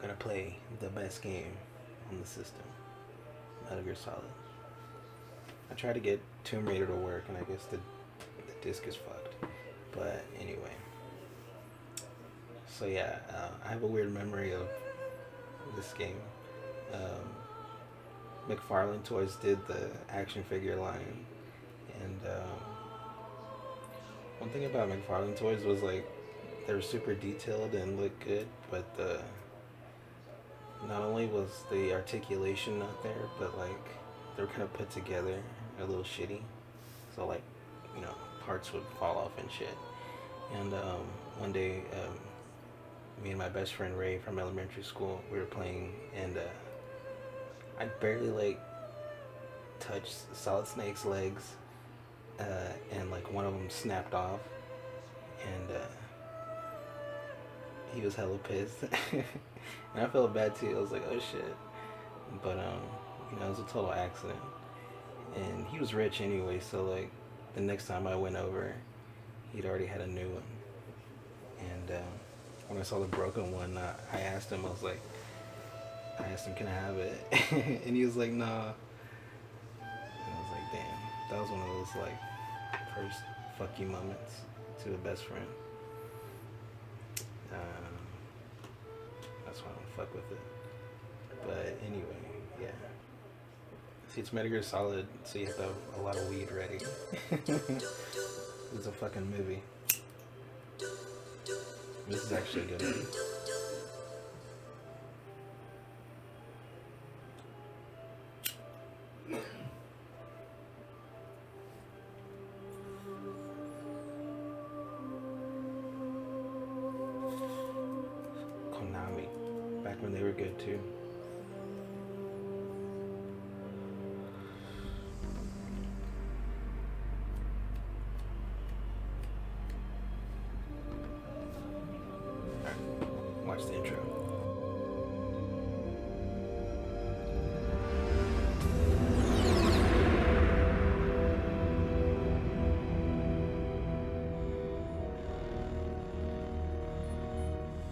gonna play the best game on the system, Metal Gear Solid. I tried to get Tomb Raider to work, and I guess the disc is fucked. But anyway, so yeah, I have a weird memory of this game. McFarlane Toys did the action figure line, and one thing about McFarlane Toys was like they were super detailed and looked good, but not only was the articulation not there, but like they were kind of put together a little shitty. So like, you know, parts would fall off and shit. And one day, me and my best friend Ray from elementary school, we were playing, and I barely like touched Solid Snake's legs, and like one of them snapped off, and he was hella pissed. And I felt bad too. I was like, oh shit. But you know, it was a total accident. And he was rich anyway, so like the next time I went over, he'd already had a new one. And when I saw the broken one, I asked him, I asked him, can I have it? And he was like, nah. And I was like, damn, that was one of those like first fuck you moments to a best friend. That's why I don't fuck with it. But anyway, yeah. See, it's Metal Gear Solid, so you have to have a lot of weed ready. It's a fucking movie. This is actually a good movie. Konami, back when they were good too. Watch the intro.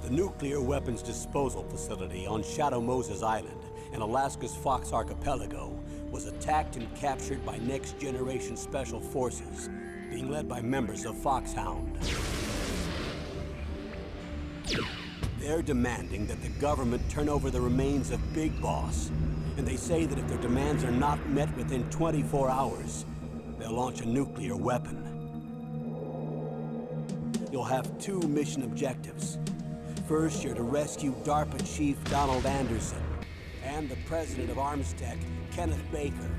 The nuclear weapons disposal facility on Shadow Moses Island in Alaska's Fox Archipelago was attacked and captured by Next Generation Special Forces, being led by members of Foxhound. They're demanding that the government turn over the remains of Big Boss, and they say that if their demands are not met within 24 hours, they'll launch a nuclear weapon. You'll have two mission objectives. First, you're to rescue DARPA Chief Donald Anderson and the president of Armstech, Kenneth Baker.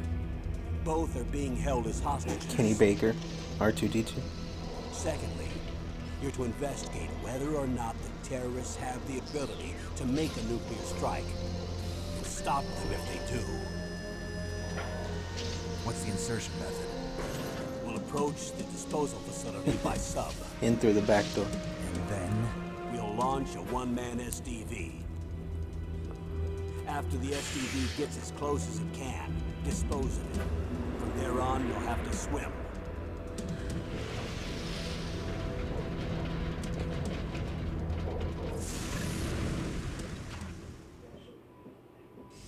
Both are being held as hostages. Kenny Baker, R2-D2. Secondly, you're to investigate whether or not the terrorists have the ability to make a nuclear strike and stop them if they do. What's the insertion method? We'll approach the disposal facility by sub. In through the back door. And then? We'll launch a one-man SDV. After the SDV gets as close as it can, dispose of it. From there on, you'll have to swim.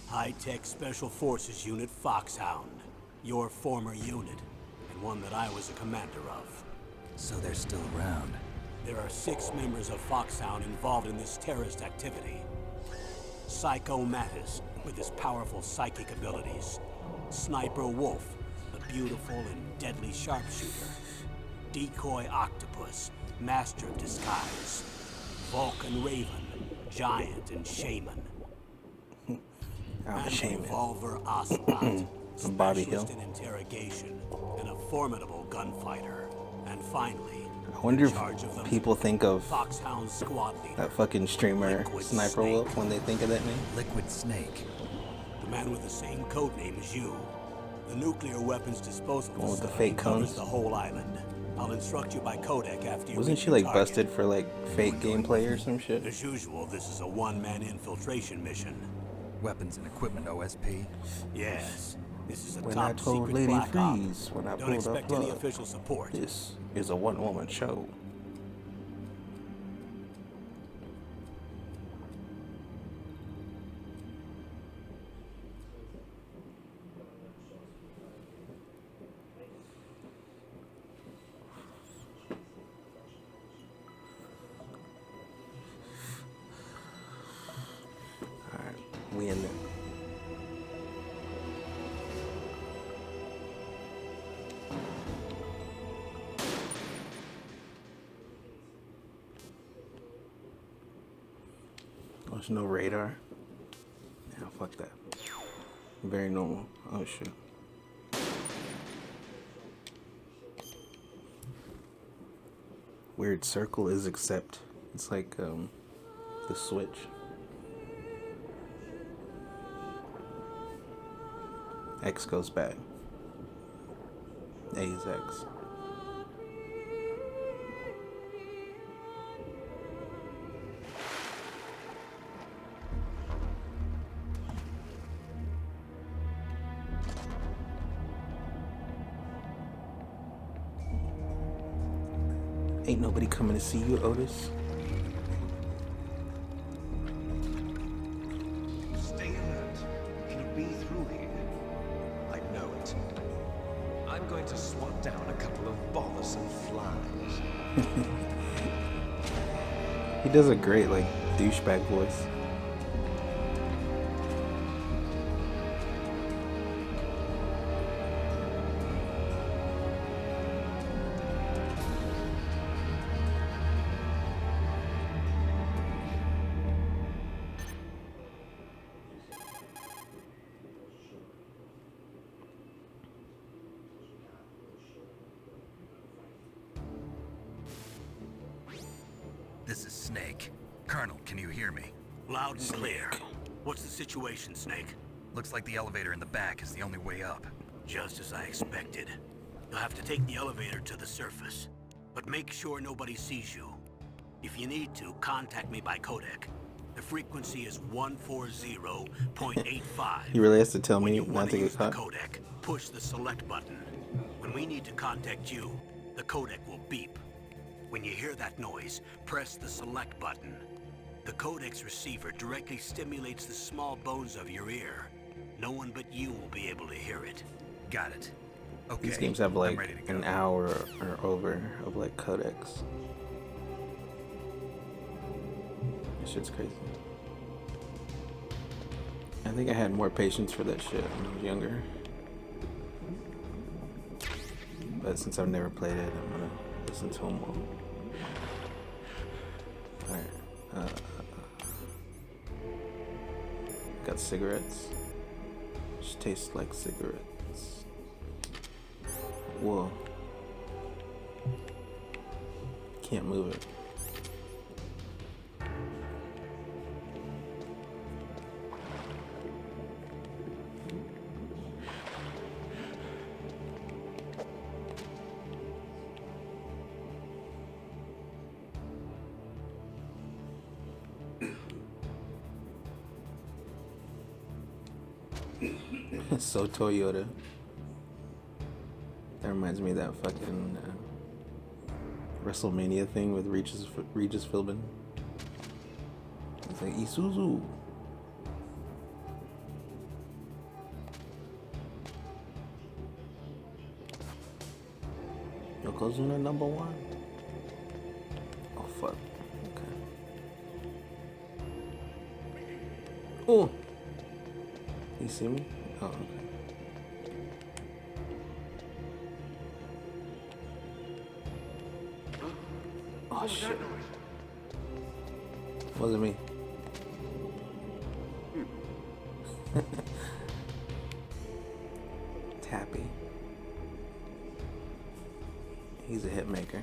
High-Tech Special Forces Unit Foxhound. Your former unit, and one that I was a commander of. So they're still around. There are 6 members of Foxhound involved in this terrorist activity. Psycho Mattis, with his powerful psychic abilities. Sniper Wolf, the beautiful and deadly sharpshooter. Decoy Octopus, master of disguise. Vulcan Raven, giant and shaman. I'm a and shaman. Revolver Ocelot, From Bobby specialist Hill. in interrogation, and a formidable gunfighter. And finally, I wonder in charge of if the people think of Foxhound squad leader, that fucking streamer Liquid Sniper Snake. Wolf when they think of that name. Liquid Snake. the man with the same code name as you. The nuclear weapons disposal One with the facility fake covers cones? the whole island. I'll instruct you by codec after you Wasn't reach she your like target. busted for like fake gameplay or some shit? As usual, this is a one-man infiltration mission. Weapons and equipment OSP. Yes, this is a When I top told secret Lady black op. Freeze, when I Don't pulled up expect any plug, official support. this is a one-woman show. We in there. Oh, there's no radar. Yeah, fuck that. Very normal. Oh shit. Weird circle is accept. It's like the switch. X goes back. A is X. Ain't nobody coming to see you, Otis. Stay alert. Can you be through here? I know it. I'm going to swat down a couple of bothersome flies. He does a great, like, douchebag voice. This is Snake. Colonel, can you hear me? Loud and clear. What's the situation, Snake? Looks like the elevator in the back is the only way up. Just as I expected. You'll have to take the elevator to the surface. But make sure nobody sees you. If you need to, contact me by codec. The frequency is 140.85. He really has to tell When me you not want to to get use the caught. codec, push the select button. When we need to contact you, the codec will beep. When you hear that noise, press the select button. The codec's receiver directly stimulates the small bones of your ear. No one but you will be able to hear it. Got it. Okay. These games have I'm like ready to go. an hour or over of like codecs. That shit's crazy. I think I had more patience for that shit when I was younger. But since I've never played it, I'm gonna listen to them all. Alright. Got cigarettes. Just taste like cigarettes. Whoa. Can't move it. So Toyota. That reminds me of that fucking WrestleMania thing with Regis Philbin. It's like Isuzu. Yokozuna #1. Oh fuck. Okay. Oh. You see me? Oh, okay. Oh shit. Wasn't me. Tappy. He's a hit maker.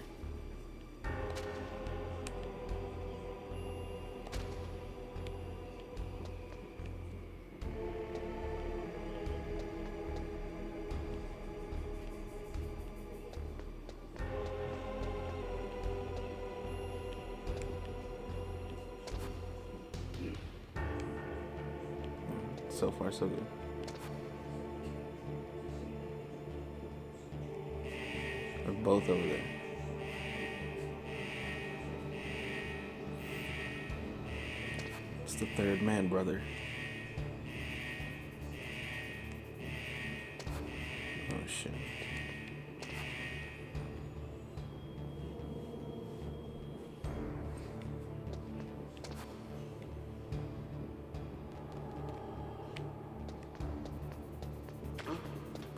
So far, so good. They're both over there. It's the third man, brother. Oh shit.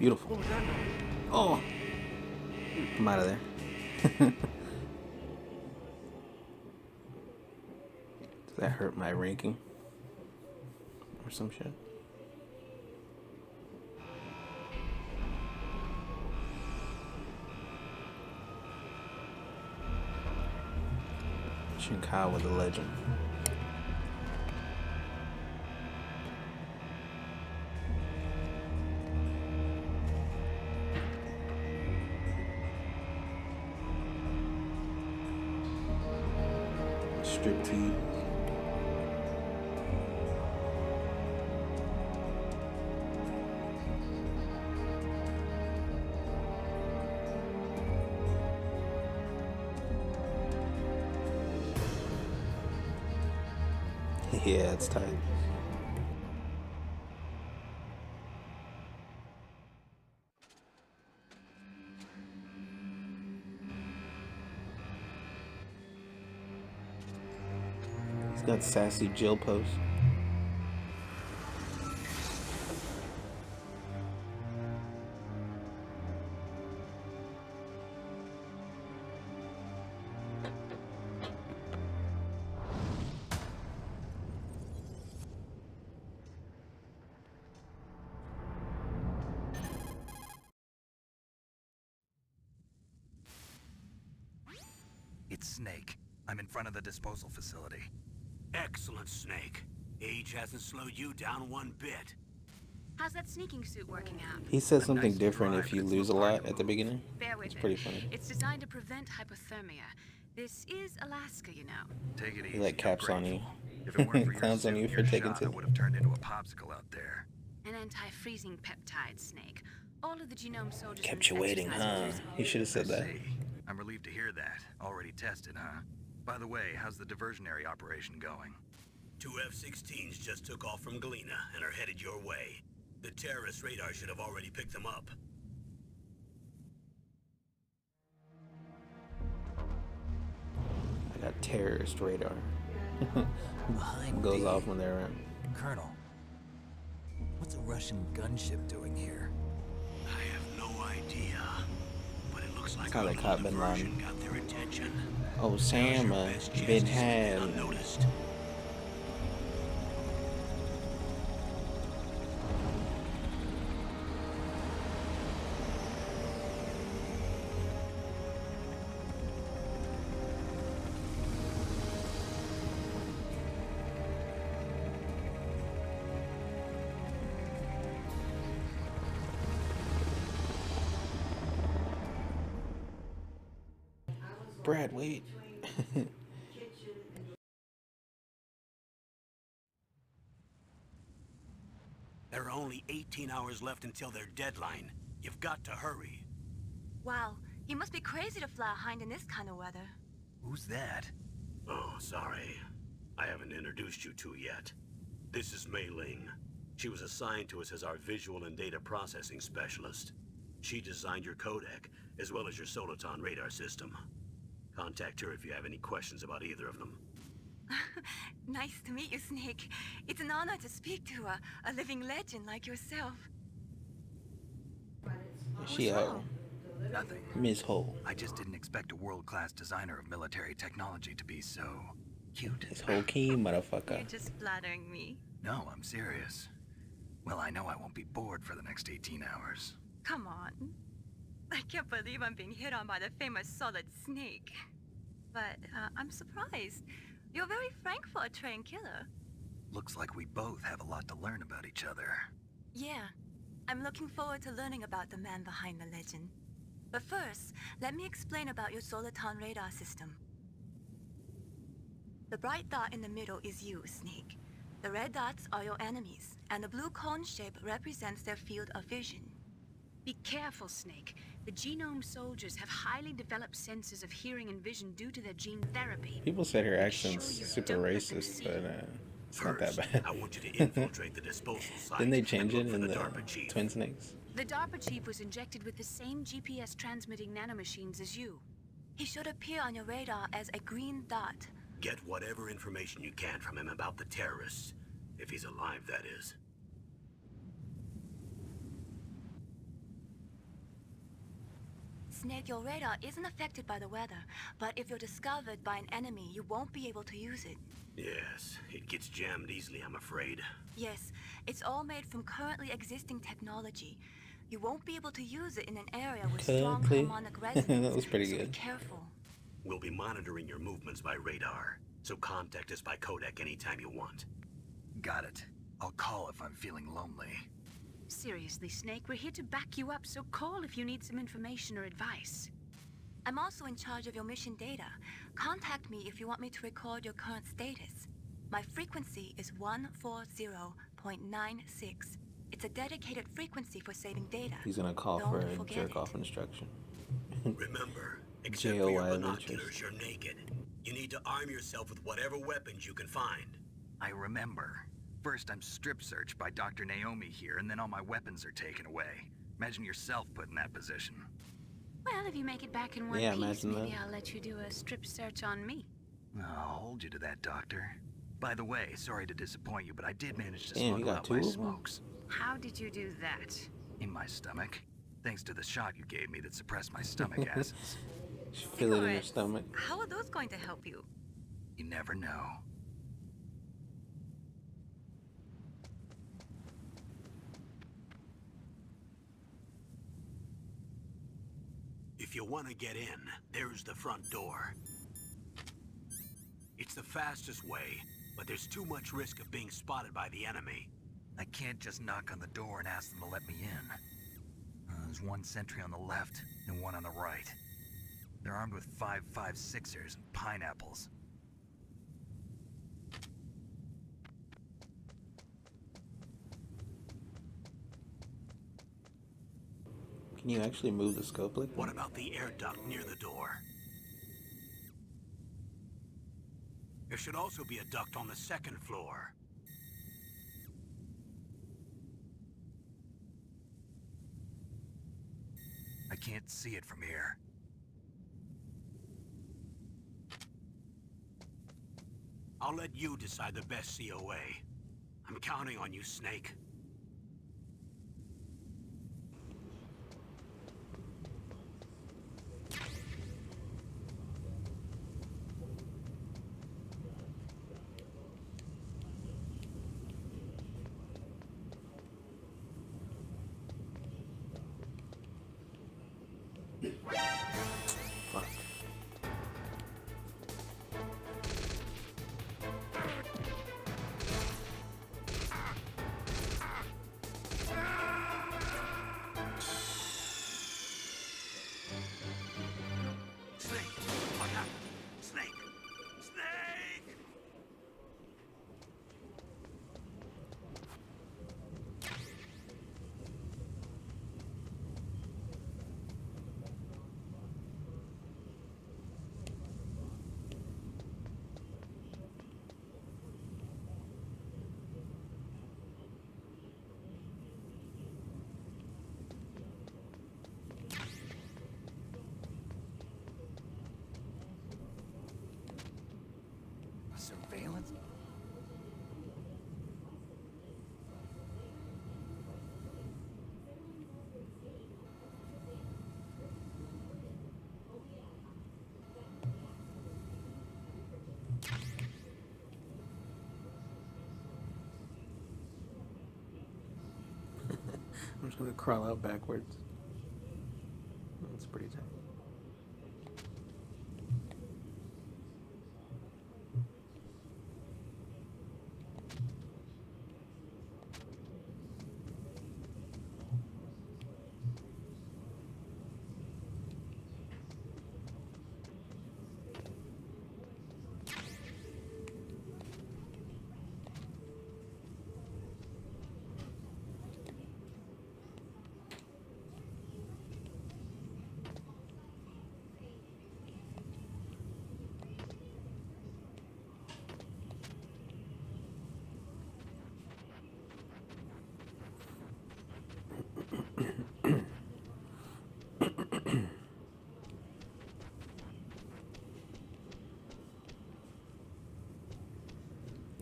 Beautiful. Oh, I'm out of there. Does that hurt my ranking or some shit? Shinkai with a legend. Striptease. Yeah, it's tight. He's got sassy Jill pose. It's Snake. I'm in front of the disposal facility. Excellent, Snake. Age hasn't slowed you down one bit. How's that sneaking suit working out? He says A something nice different drive, if you but it's lose a no hard lot to at the move. beginning. Bear with It's it. pretty funny. It's designed to prevent hypothermia. This is Alaska, you know. Take it easy. He like I'm caps on you. grateful. If it weren't for your Clowns on suit you and for your taking shot, I to. would have turned into a popsicle out there. An anti-freezing peptide, Snake. All of the genome soldiers Kept you waiting, huh? He should have I said that. see. I'm relieved to hear that. Already tested, huh? By the way, how's the diversionary operation going? 2 F-16s just took off from Galena and are headed your way. The terrorist radar should have already picked them up. I got terrorist radar. Behind Goes D. off when they're around. Colonel, what's a Russian gunship doing here? I have no idea, but it looks like That's how they our caught little Bin Laden. diversion got their attention. Osama Best chance bin to slip in Laden. unnoticed. Brad, wait. There are only 18 hours left until their deadline. You've got to hurry. Wow, you must be crazy to fly a hind in this kind of weather. Who's that? Oh, sorry. I haven't introduced you to yet. This is Mei Ling. She was assigned to us as our visual and data processing specialist. She designed your codec, as well as your Soliton radar system. Contact her if you have any questions about either of them. Nice to meet you, Snake. It's an honor to speak to a living legend like yourself. She out. Nothing. Miss Hole. I just didn't expect a world-class designer of military technology to be so cute. Miss Hole King, You're motherfucker. just flattering me. No, I'm serious. Well, I know I won't be bored for the next 18 hours. Come on. I can't believe I'm being hit on by the famous Solid Snake. But I'm surprised. You're very frank for a trained killer. Looks like we both have a lot to learn about each other. Yeah, I'm looking forward to learning about the man behind the legend. But first, let me explain about your Soliton radar system. The bright dot in the middle is you, Snake. The red dots are your enemies, and the blue cone shape represents their field of vision. Be careful, Snake. The genome soldiers have highly developed senses of hearing and vision due to their gene therapy. People said her accent's Sure you super don't let them racist, see. but it's not that First, bad. I want you to infiltrate the disposal site. Didn't they and change look it for in the DARPA chief. Twin Snakes? The DARPA chief was injected with the same GPS transmitting nanomachines as you. He should appear on your radar as a green dot. Get whatever information you can from him about the terrorists. If he's alive, that is. Snake, your radar isn't affected by the weather, but if you're discovered by an enemy, you won't be able to use it. Yes, it gets jammed easily, I'm afraid. Yes, it's all made from currently existing technology. You won't be able to use it in an area with strong Exactly. harmonic resonance, That was pretty so be good. careful. We'll be monitoring your movements by radar, so contact us by codec anytime you want. Got it. I'll call if I'm feeling lonely. Seriously, Snake, we're here to back you up, so call if you need some information or advice. I'm also in charge of your mission data. Contact me if you want me to record your current status. My frequency is 140.96. It's a dedicated frequency for saving data. He's gonna call Don't for a forget jerk it. off instruction. Remember, except for your JOY binoculars, Adventures. you're naked. You need to arm yourself with whatever weapons you can find. I remember. First, I'm strip searched by Dr. Naomi here, and then all my weapons are taken away. Imagine yourself put in that position. Well, if you make it back in one Yeah, piece, imagine maybe that. I'll let you do a strip search on me. I'll hold you to that, Doctor. By the way, sorry to disappoint you, but I did manage to Damn, you smuggle got out two my of 'em? smokes. How did you do that? In my stomach. Thanks to the shot you gave me that suppressed my stomach acids. Feel it in your Cigarettes. stomach. How are those going to help you? You never know. If you want to get in, there's the front door. It's the fastest way, but there's too much risk of being spotted by the enemy. I can't just knock on the door and ask them to let me in. There's one sentry on the left and one on the right. They're armed with 5.56ers and pineapples. Can you actually move the scope like What that? about the air duct near the door? There should also be a duct on the second floor. I can't see it from here. I'll let you decide the best COA. I'm counting on you, Snake. Fuck. Snake! Look out! Snake! Snake! Surveillance? I'm just gonna crawl out backwards. That's pretty tight.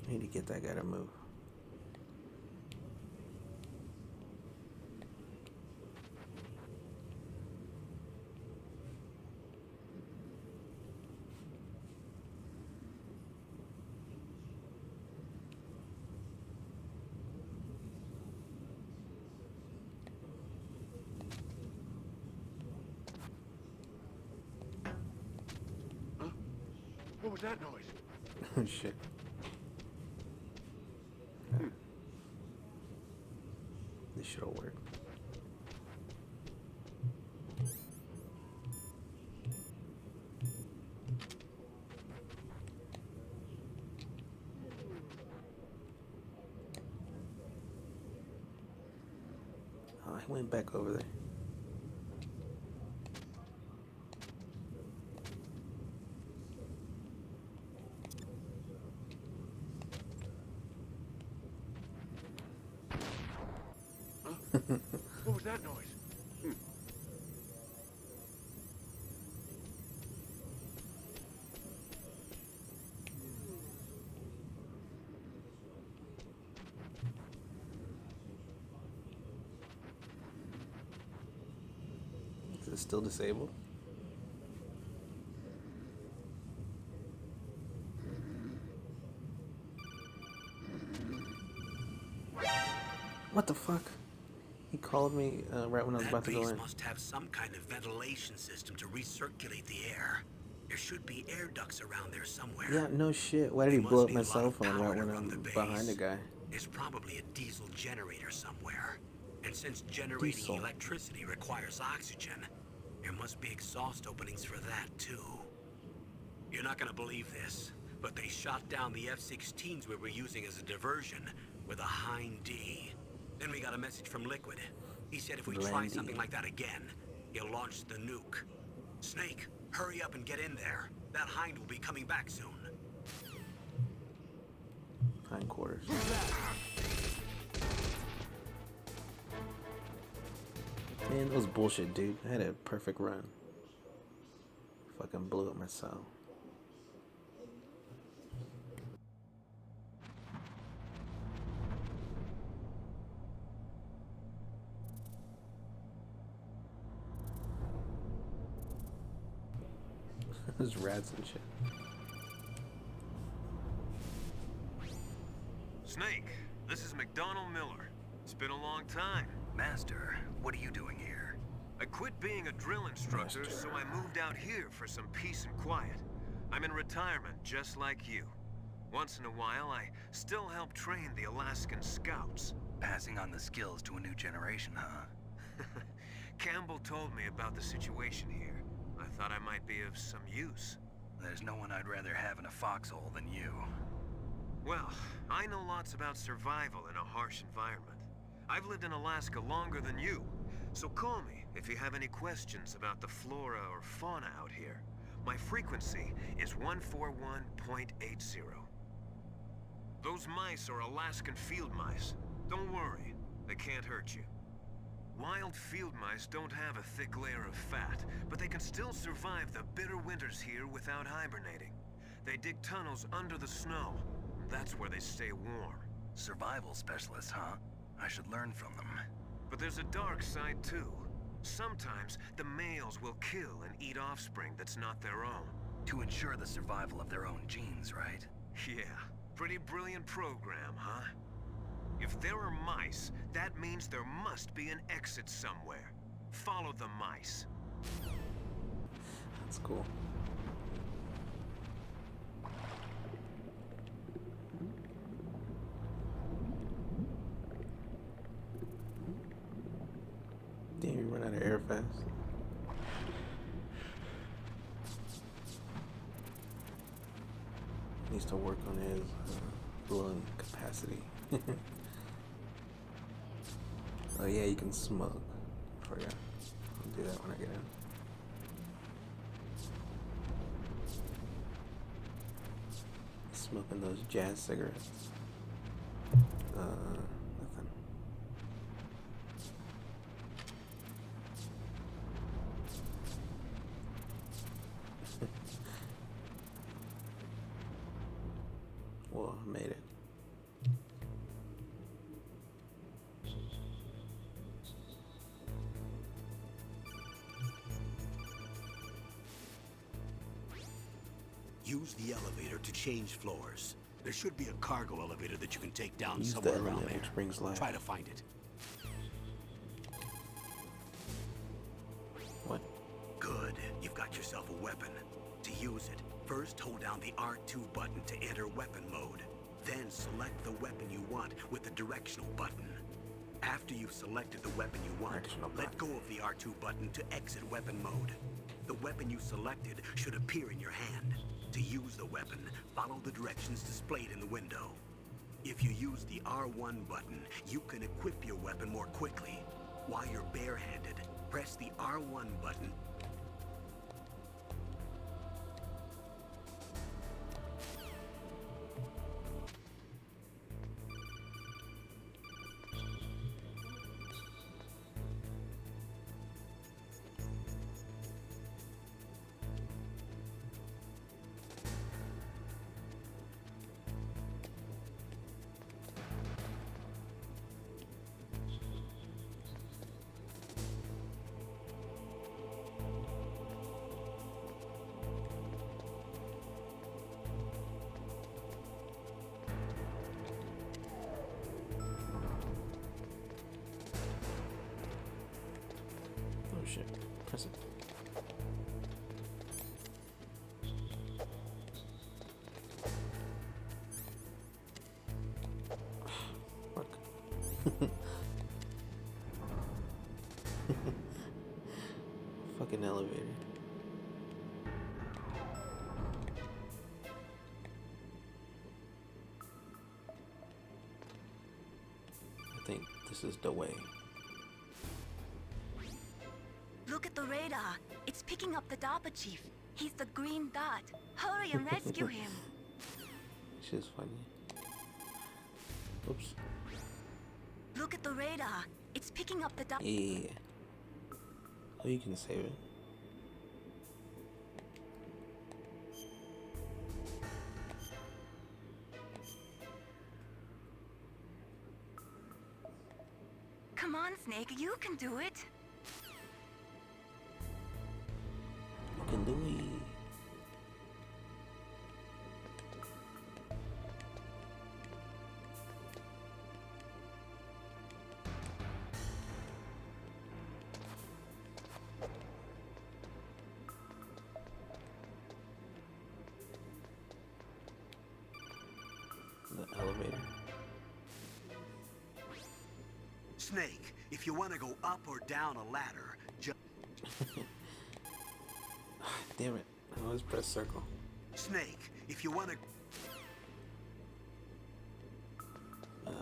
I need to get that guy to move. was that noise? Oh shit. This shit'll work. Oh, I went back over there. What was that noise? Is it still disabled? What the fuck? He called me right when I was about to go base in. must have some kind of ventilation system to recirculate the air. There should be air ducts around there somewhere. Yeah, no shit. Why did he They blow must up my need a lot cell of phone power right to when run I'm the base. behind the guy? There's probably a diesel generator somewhere. And since generating Diesel. electricity requires oxygen, there must be exhaust openings for that too. You're not gonna believe this, but they shot down the F-16s we were using as a diversion with a Hind D. Then we got a message from Liquid. He said if we try Blandy. something like that again, he'll launch the nuke. Snake, hurry up and get in there. That Hind will be coming back soon. Hindquarters. Man, that was bullshit, dude. I had a perfect run. Fucking blew up my cell. There's rats and shit. Snake, this is McDonald Miller. It's been a long time. Master, what are you doing here? I quit being a drill instructor, so I moved out here for some peace and quiet. I'm in retirement, just like you. Once in a while, I still help train the Alaskan Scouts. Passing on the skills to a new generation, huh? Campbell told me about the situation here. I thought I might be of some use. There's no one I'd rather have in a foxhole than you. Well, I know lots about survival in a harsh environment. I've lived in Alaska longer than you, so call me if you have any questions about the flora or fauna out here. My frequency is 141.80. Those mice are Alaskan field mice. Don't worry, they can't hurt you. Wild field mice don't have a thick layer of fat, but they can still survive the bitter winters here without hibernating. They dig tunnels under the snow. That's where they stay warm. Survival specialists, huh? I should learn from them. But there's a dark side too. Sometimes the males will kill and eat offspring that's not their own. To ensure the survival of their own genes, right? Yeah, pretty brilliant program, huh? If there are mice, that means there must be an exit somewhere. Follow the mice. That's cool. Damn, you run out of air fast. Needs to work on his lung capacity. Oh yeah, you can smoke. I forgot. I'll do that when I get in. Smoking those jazz cigarettes. Nothing. Well, I made it. Use the elevator to change floors. There should be a cargo elevator that you can take down Use the somewhere around element there. which brings life. Try to find it. What? Good. You've got yourself a weapon. To use it, First, hold down the R2 button to enter weapon mode. Then select the weapon you want with the directional button. After you've selected the weapon you want, let go of the R2 button to exit weapon mode. The weapon you selected should appear in your hand. To use the weapon, follow the directions displayed in the window. If you use the R1 button, you can equip your weapon more quickly. While you're barehanded, press the R1 button. Oh shit. Press it. Fuck. Fucking elevator. I think this is the way. Look at the radar. It's picking up the DARPA chief. He's the green dot. Hurry and rescue him. Shit's funny. Oops. Look at the radar. It's picking up the DARPA. Yeah. Oh, you can save it. Come on, Snake. You can do it. You can do it. The elevator. Snake, if you want to go up or down a ladder, just... Damn it. I always press circle. Snake, if you want to...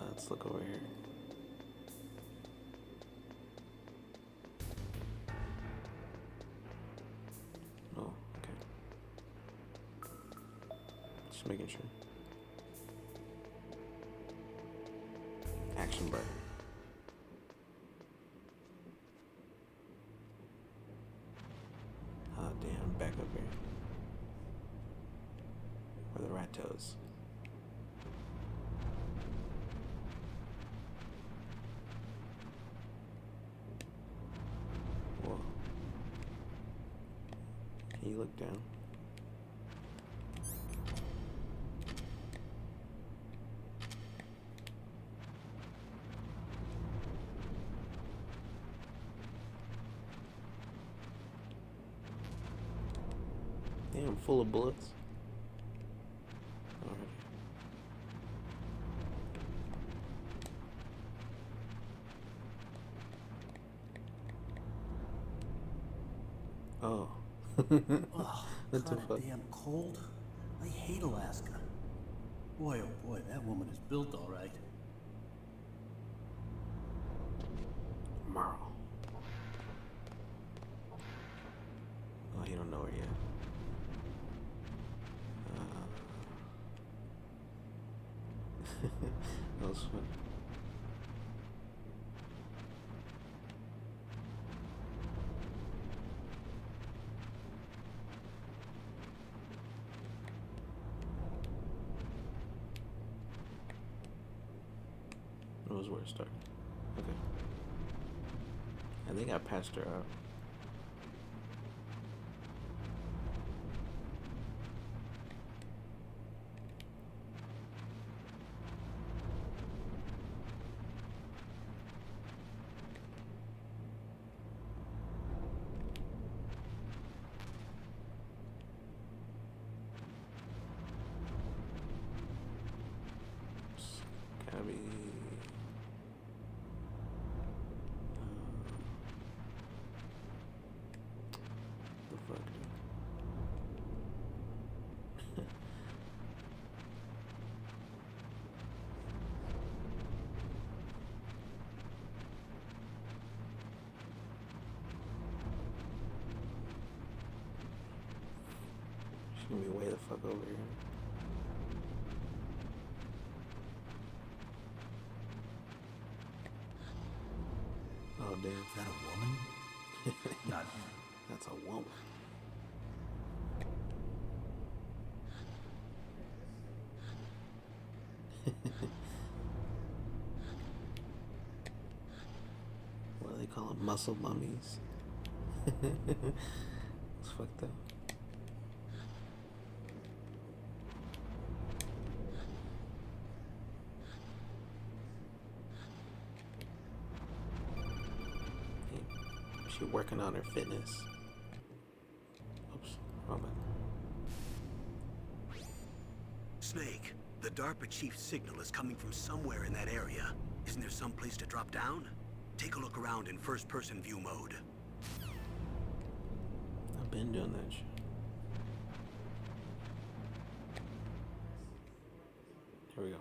Let's look over here. Oh, okay. Just making sure. Action button. Oh damn, back up here. Where the rat toes. Whoa. Can you look down? Damn, full of bullets. Alright. Oh. Oh, What the kinda fuck? damn cold. I hate Alaska. Boy, oh boy, that woman is built all right. Marl. Oh, he don't know her yet. That was fun. That was where it started. Okay. I think I patched her out. Let me way the fuck over here. Oh damn. Is that a woman? Not. That's a woman. What do they call them? Muscle mummies. It's fucked up. She working on her fitness. Oops, wrong button. Snake, the DARPA chief's signal is coming from somewhere in that area. Isn't there some place to drop down? Take a look around in first-person view mode. I've been doing that shit. Here we go.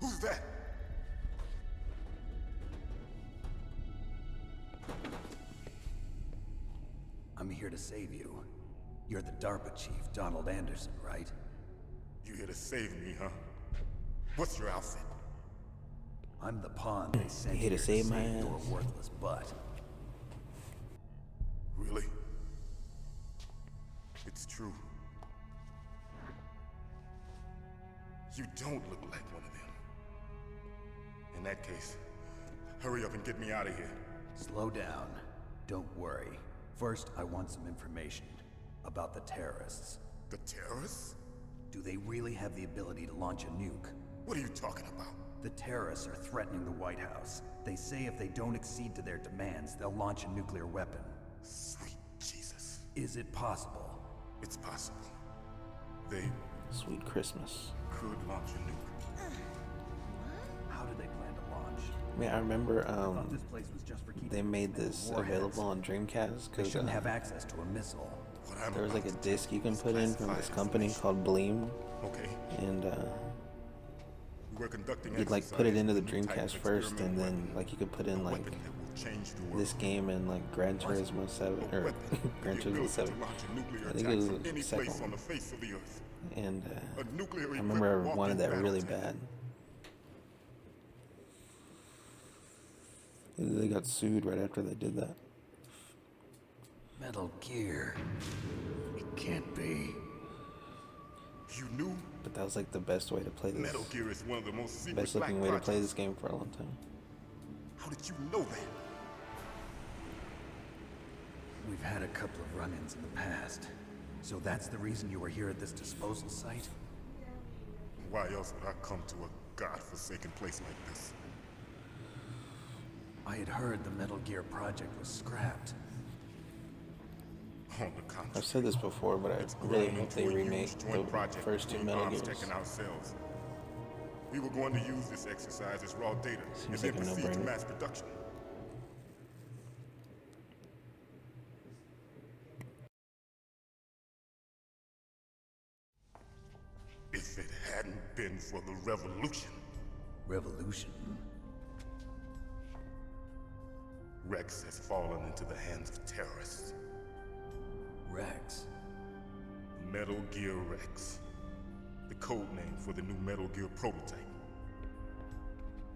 Who's that? I'm here to save you. You're the DARPA chief, Donald Anderson, right? You here to save me, huh? What's your outfit? I'm the pawn they sent here to save my your ass. worthless butt. Really? It's true. You don't look like one of them. In that case, hurry up and get me out of here. Slow down. Don't worry. First, I want some information about the terrorists. The terrorists? Do they really have the ability to launch a nuke? What are you talking about? The terrorists are threatening the White House. They say if they don't accede to their demands, they'll launch a nuclear weapon. Sweet Jesus. Is it possible? It's possible. They Sweet Christmas. could launch a nuke. How do they plan to launch? I mean, I remember I thought this place was just for keeping they made this warheads. available on Dreamcast They because shouldn't have access to a missile. What I'm there was like a about to disc do you can is put in from this classified company information. called Bleem, Okay. and We're conducting you'd like put it into the exercises with a new type Dreamcast of first, and experimental then weapon. like you could put A in like weapon that will change the world. this game and like Gran Turismo 7 A or weapon with Gran the Turismo ability 7. to launch a nuclear I think attack it was from the any second place on one. the face of the earth. And A nuclear I remember I equipped wanted that walking really battle tank. bad. They got sued right after they did that. Metal Gear. It can't be. You knew But that was like the best way to play this. Metal Gear is one of the most secret Best looking black way to play projects. this game for a long time. How did you know that? We've had a couple of run-ins in the past. So that's the reason you were here at this disposal site? Why else would I come to a godforsaken place like this? I had heard the Metal Gear project was scrapped. On the contrary, I've said this before, but it's I really grown hope into they a remake huge joint the project first two between Metal Arms Gears. Tech and ourselves. We were going to use this exercise as raw data Seems and like then a proceed to no-brainer. mass production. If it hadn't been for the revolution, Revolution? Rex has fallen into the hands of terrorists. Rex? Metal Gear Rex. The code name for the new Metal Gear prototype.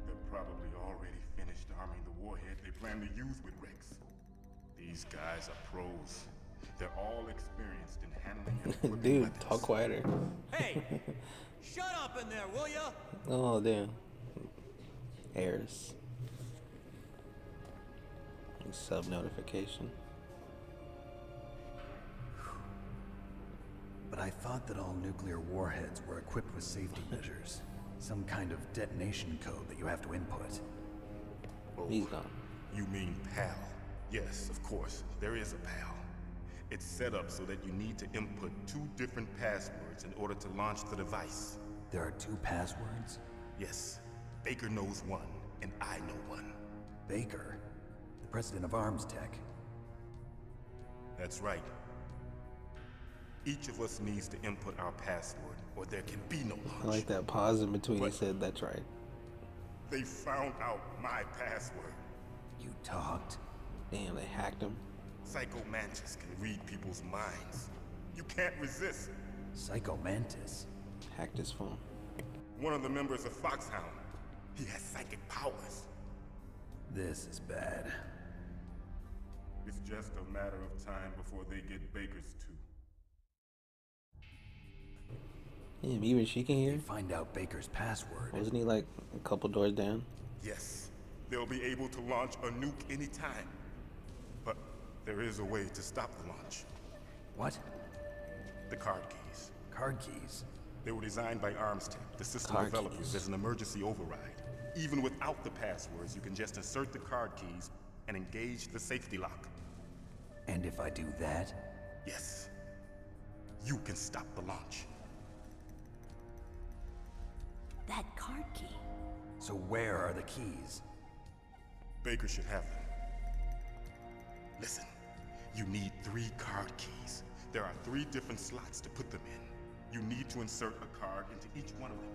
They're probably already finished arming the warhead they plan to use with Rex. These guys are pros. They're all experienced in handling and equipping Dude, weapons. talk quieter. Hey! Shut up in there, will ya? Oh, damn. Errors. Sub notification. But I thought that all nuclear warheads were equipped with safety measures. Some kind of detonation code that you have to input. He's gone. You mean PAL? Yes, of course. There is a PAL. It's set up so that you need to input 2 different passwords in order to launch the device. There are 2 passwords? Yes, Baker knows one, and I know one. Baker, the president of Arms Tech. That's right. Each of us needs to input our password, or there can be no launch. I like that pause in between. He said, "That's right." They found out my password. You talked? Damn, they hacked him. Psycho Mantis can read people's minds. You can't resist. Psycho Mantis? Hacked his phone. One of the members of Foxhound. He has psychic powers. This is bad. It's just a matter of time before they get Baker's too. Damn, even she can hear? Find out Baker's password. Wasn't he like a couple doors down? Yes, they'll be able to launch a nuke anytime. But there is a way to stop the launch. What? The card keys. Card keys? They were designed by ArmsTech, the system Card developers, keys. as an emergency override. Even without the passwords, you can just insert the card keys and engage the safety lock. And if I do that? Yes. You can stop the launch. That card key. So where are the keys? Baker should have them. Listen, you need 3 card keys. There are 3 different slots to put them in. You need to insert a card into each one of them.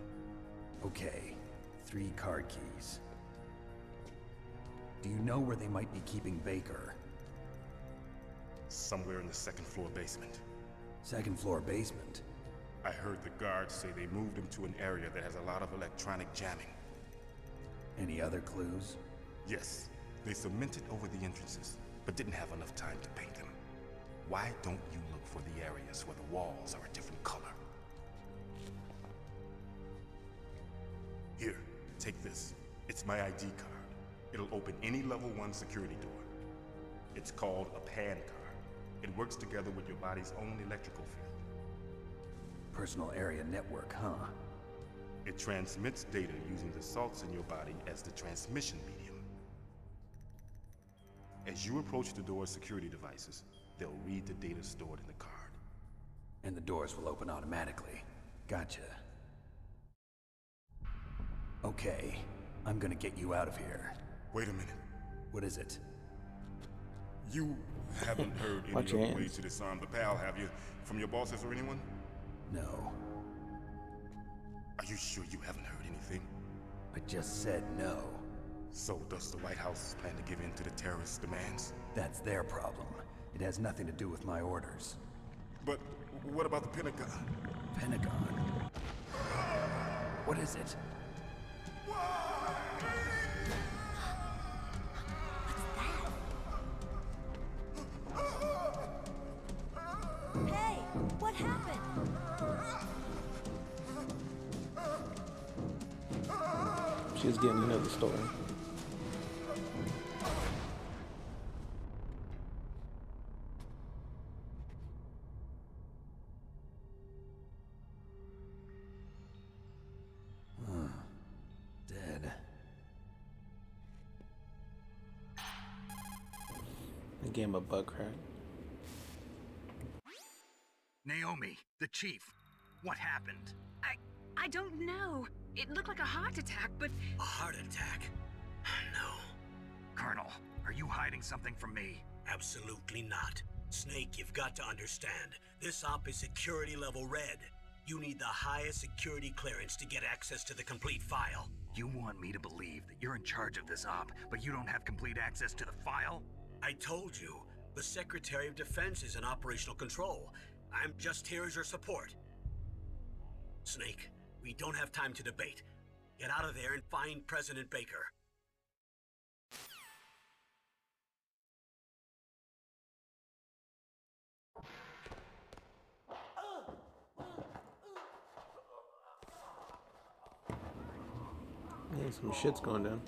Okay, 3 card keys. Do you know where they might be keeping Baker? Somewhere in the 2nd floor basement. 2nd floor basement? I heard the guards say they moved him to an area that has a lot of electronic jamming. Any other clues? Yes, they cemented over the entrances, but didn't have enough time to paint them. Why don't you look for the areas where the walls are a different color? Here, take this. It's my ID card. It'll open any level 1 security door. It's called a PAN card. It works together with your body's own electrical field. Personal area network, huh? It transmits data using the salts in your body as the transmission medium. As you approach the door's security devices, they'll read the data stored in the card. And the doors will open automatically. Gotcha. Okay, I'm gonna get you out of here. Wait a minute. What is it? You haven't heard any Watch other your way hands. to disarm the PAL, have you? From your bosses or anyone? No. Are you sure you haven't heard anything? I just said no. So does the White House plan to give in to the terrorists' demands? That's their problem. It has nothing to do with my orders. But what about the Pentagon? Pentagon? What is it? Hey, what happened? She was getting another story. Dead. I gave him a butt crack. Naomi, the chief. What happened? I don't know. It looked like a heart attack, but A heart attack? No, Colonel, are you hiding something from me? absolutely not. Snake, you've got to understand. This op is security level red. You need the highest security clearance to get access to the complete file. You want me to believe that you're in charge of this op, but you don't have complete access to the file? I told you, the Secretary of Defense is in operational control. I'm just here as your support. Snake, we don't have time to debate. Get out of there and find President Baker. Yeah, some shit's going down.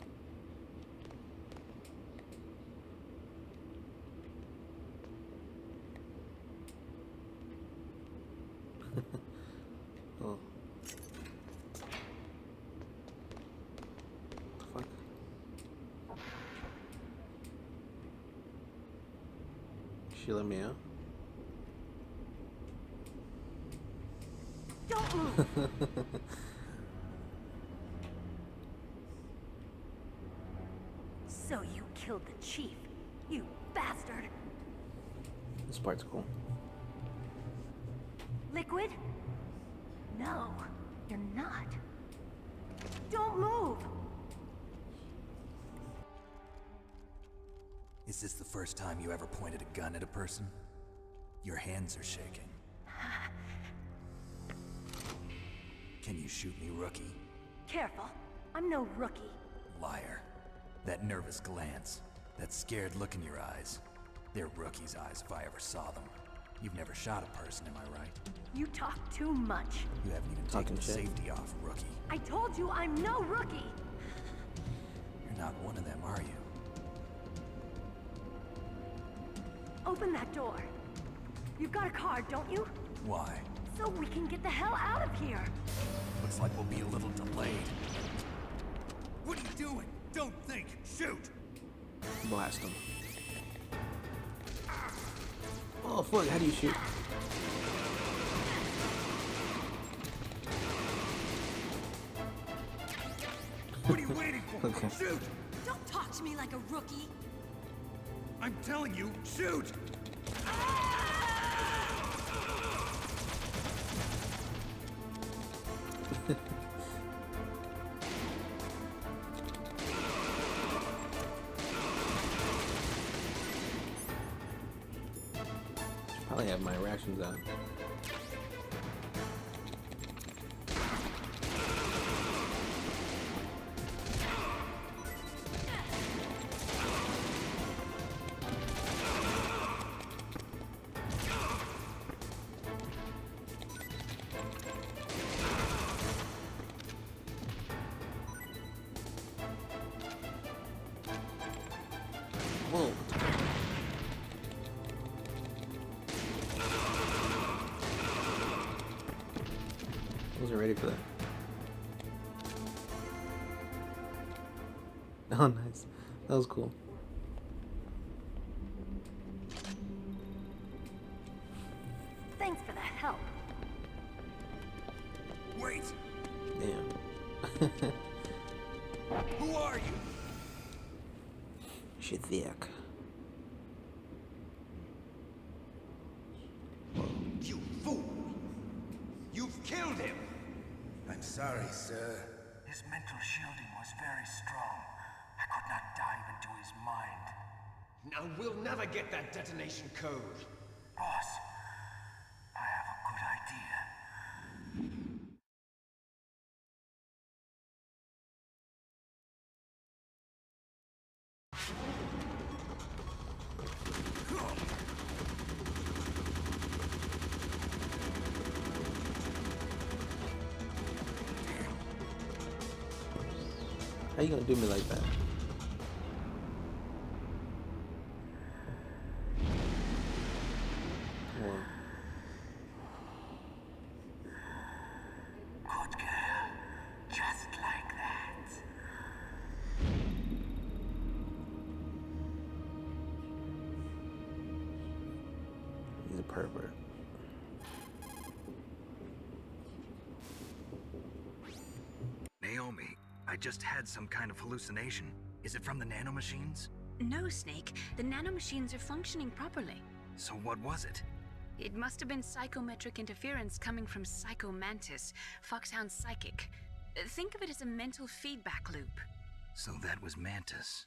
Oh. What the fuck? She let me out? Don't move! So you killed the chief, you bastard! This part's cool. Liquid? No, you're not. Don't move! Is this the first time you ever pointed a gun at a person? Your hands are shaking. Can you shoot me, rookie? Careful, I'm no rookie. Liar. That nervous glance, that scared look in your eyes. They're rookies' eyes if I ever saw them. You've never shot a person, am I right? You talk too much. You haven't even taken the safety off, rookie. I told you I'm no rookie! You're not one of them, are you? Open that door. You've got a card, don't you? Why? So we can get the hell out of here. Looks like we'll be a little delayed. What are you doing? Don't think. Shoot! Blast him. Oh fuck, how do you shoot? What are you waiting for? Okay. Shoot! Don't talk to me like a rookie. I'm telling you, shoot! Probably have my rations out. Whoa. Wasn't ready for that. Oh, nice. That was cool. Thanks for the help. Wait! Damn. Who are you? Shit thick. You fool! You've killed him! I'm sorry, sir. His mental shielding was very strong. I could not dive into his mind. Now we'll never get that detonation code. Boss, I have a good idea. How you gonna do me like that? Whoa. Good girl. Just like that. He's a pervert. Naomi, I just had some kind of hallucination. Is it from the nanomachines? No, Snake. The nanomachines are functioning properly. So what was it? It must have been psychometric interference coming from Psycho Mantis, Foxhound's psychic. Think of it as a mental feedback loop. So that was Mantis.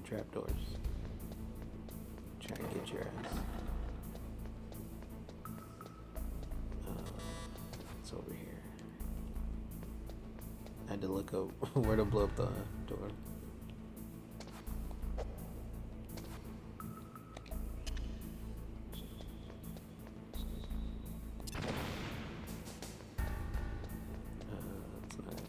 trapdoors. Try and get your ass. It's over here. I had to look up where to blow up the door. That's not it.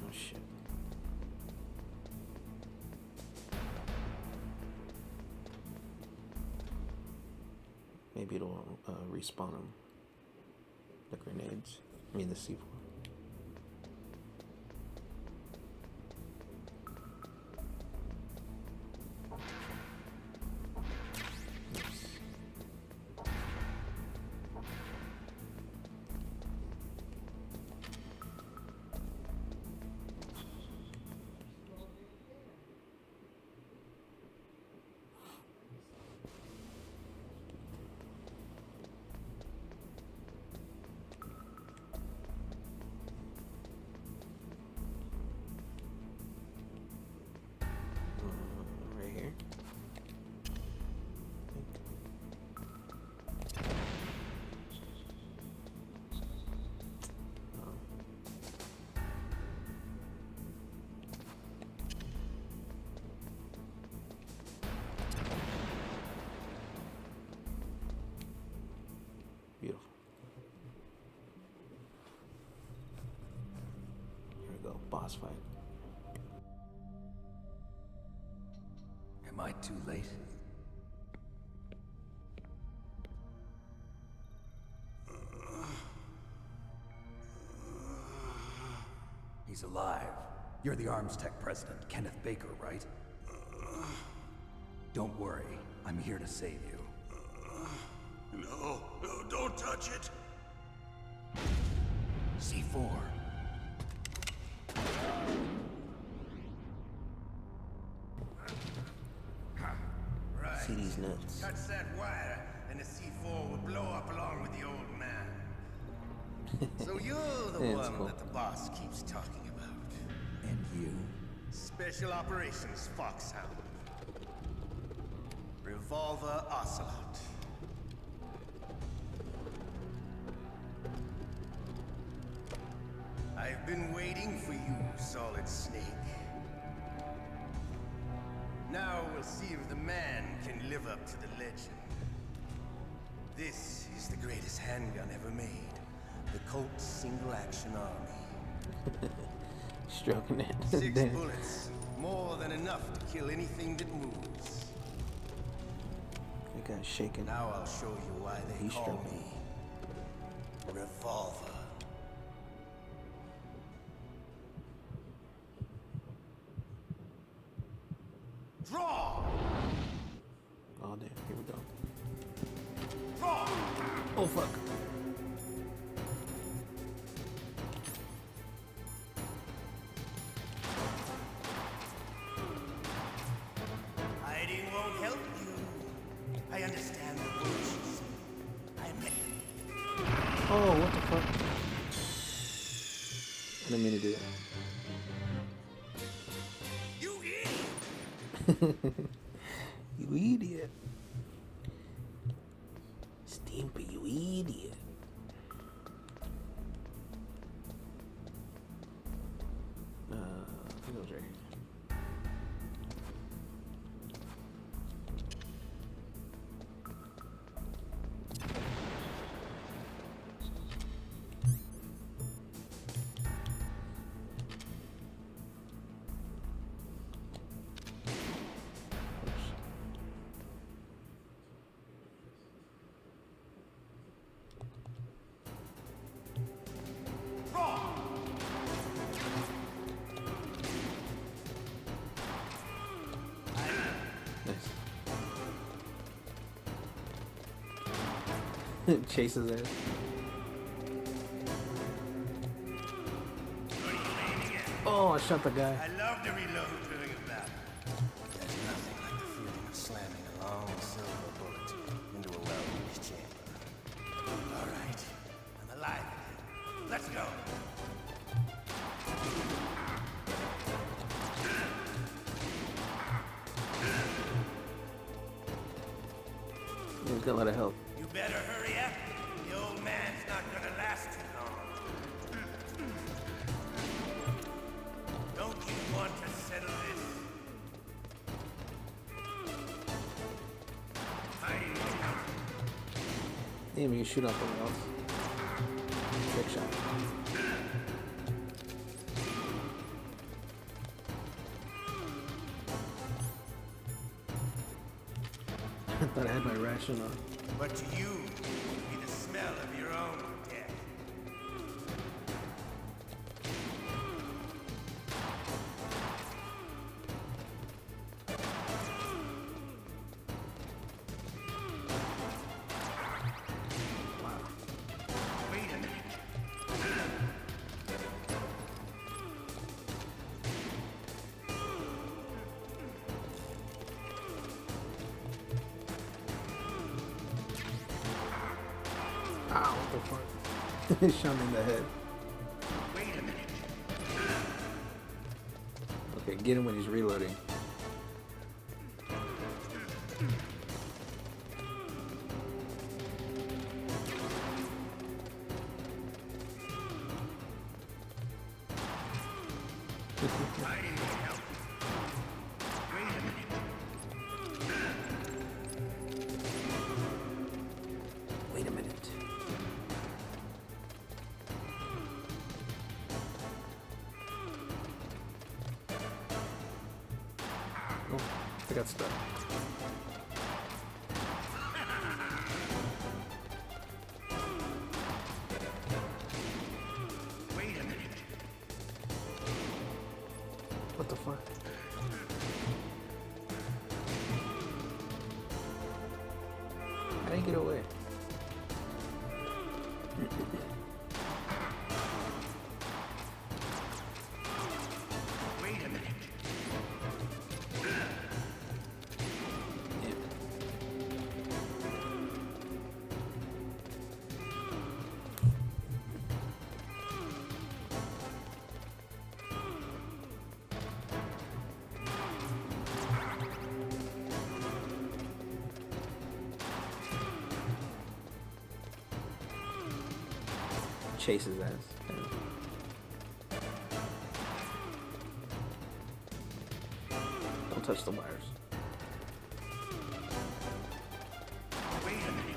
Oh shit. Maybe it'll respawn them. The grenades. I mean the C4. Right here. Beautiful. Here we go. Boss fight. Am I too late? He's alive. You're the Arms Tech president, Kenneth Baker, right? Don't worry. I'm here to save you. No, don't touch it. C4. Right. See these nuts. Touch that wire, and the C4 will blow up along with the old man. So you're the Yeah, one cool. that the boss keeps talking about. And you? Special Operations Foxhound. Revolver Ocelot. I've been waiting for you, Solid Snake. Now we'll see if the man can live up to the legend. This is the greatest handgun ever made. The Colt Single Action Army. Stroking it. 6 Damn. bullets. More than enough to kill anything that moves. That guy's shaking. Now I'll show you why they He's call stroking. me Revolver. Draw! Oh damn, here we go. Draw! Oh fuck. Hiding won't help you. I understand the words. I'm Oh, what the fuck? I didn't mean to do that. You idiot! You idiot. Stimpy, you idiot. I think it was right here. Chases it. Oh, I shot the guy. I love to reload during a battle. There's nothing like the feeling of slamming a long silver bullet into a well-used chamber. All right, I'm alive again. Let's go. He's got a lot of help. You better hurry up. The old man's not gonna last too long. Don't you want to settle this? Damn, you can shoot off the walls. Trick shot. I thought I had my ration on. But to you, it'll be the smell of your own death. Wait a minute. Ow, what the fuck? Shot me in the head. Wait a minute. Okay, get him when he's reloading. I need help. Wait a minute. Wait a minute. Oh, I got stuck. Wait a minute. What the fuck? How did he get away? Wait a minute. Chase his ass. Don't touch the wires. Wait a minute.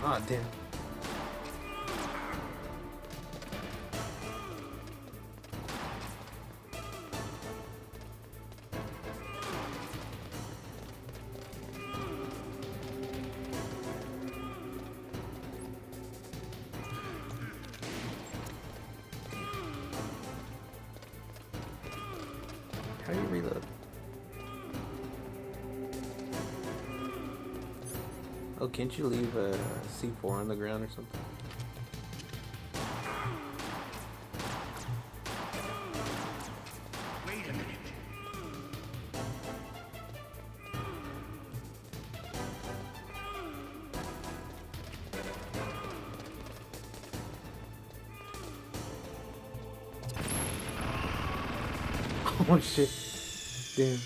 Ah, damn. How do you reload? Oh, can't you leave a C4 on the ground or something? Wait a minute. Oh shit. Damn.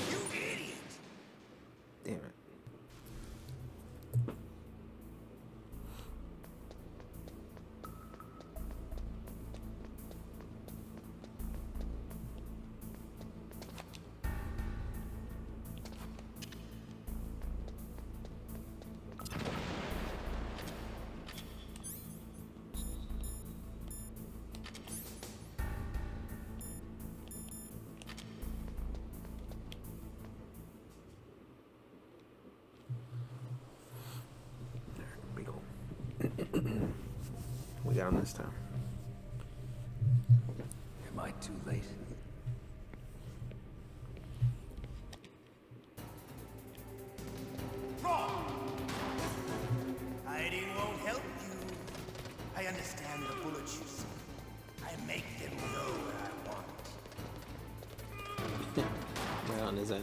You idiot! Damn it. down this time. Am I too late? Hiding won't help you. I understand the bullets you see. I make them go where I want. Right on his ass.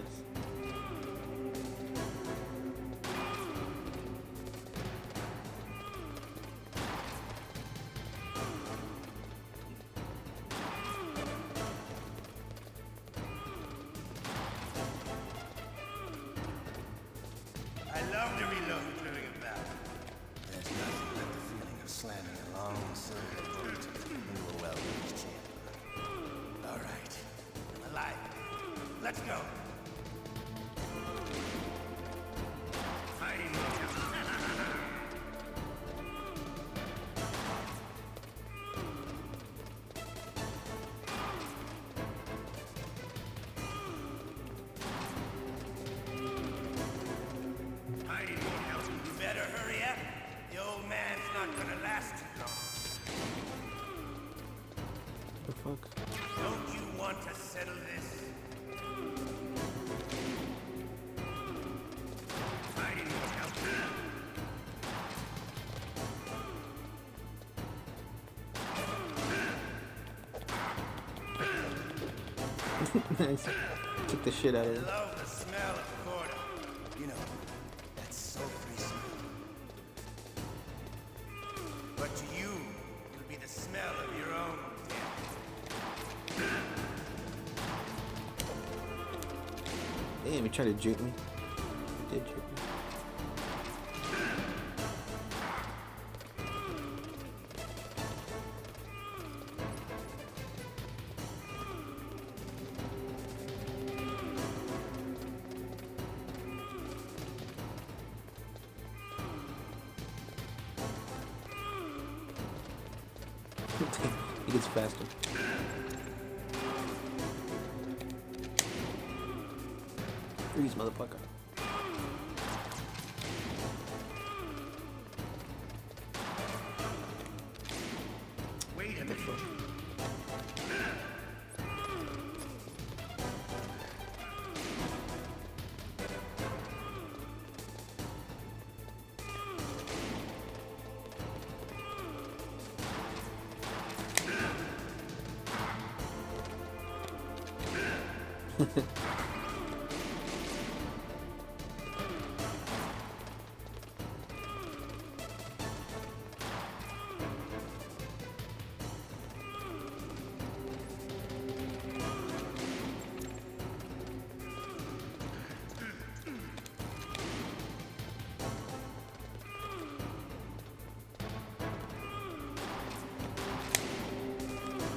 I love to reload during a battle. There's nothing like the feeling of slamming a long silver bullet into a well-used chamber. All right, I'm alive. Let's go. Fighting Hiding won't help. You better hurry up. The old man's not gonna last too long. The fuck? Don't you want to settle this? Hiding won't help. Nice. Took the shit out of I it. love the smell of quarter. You know, that sulfury smell. But to you, it'll be the smell of your own death. Damn, he tried to juke me. He did juke me. He gets faster. Freeze, motherfucker. Wait a minute.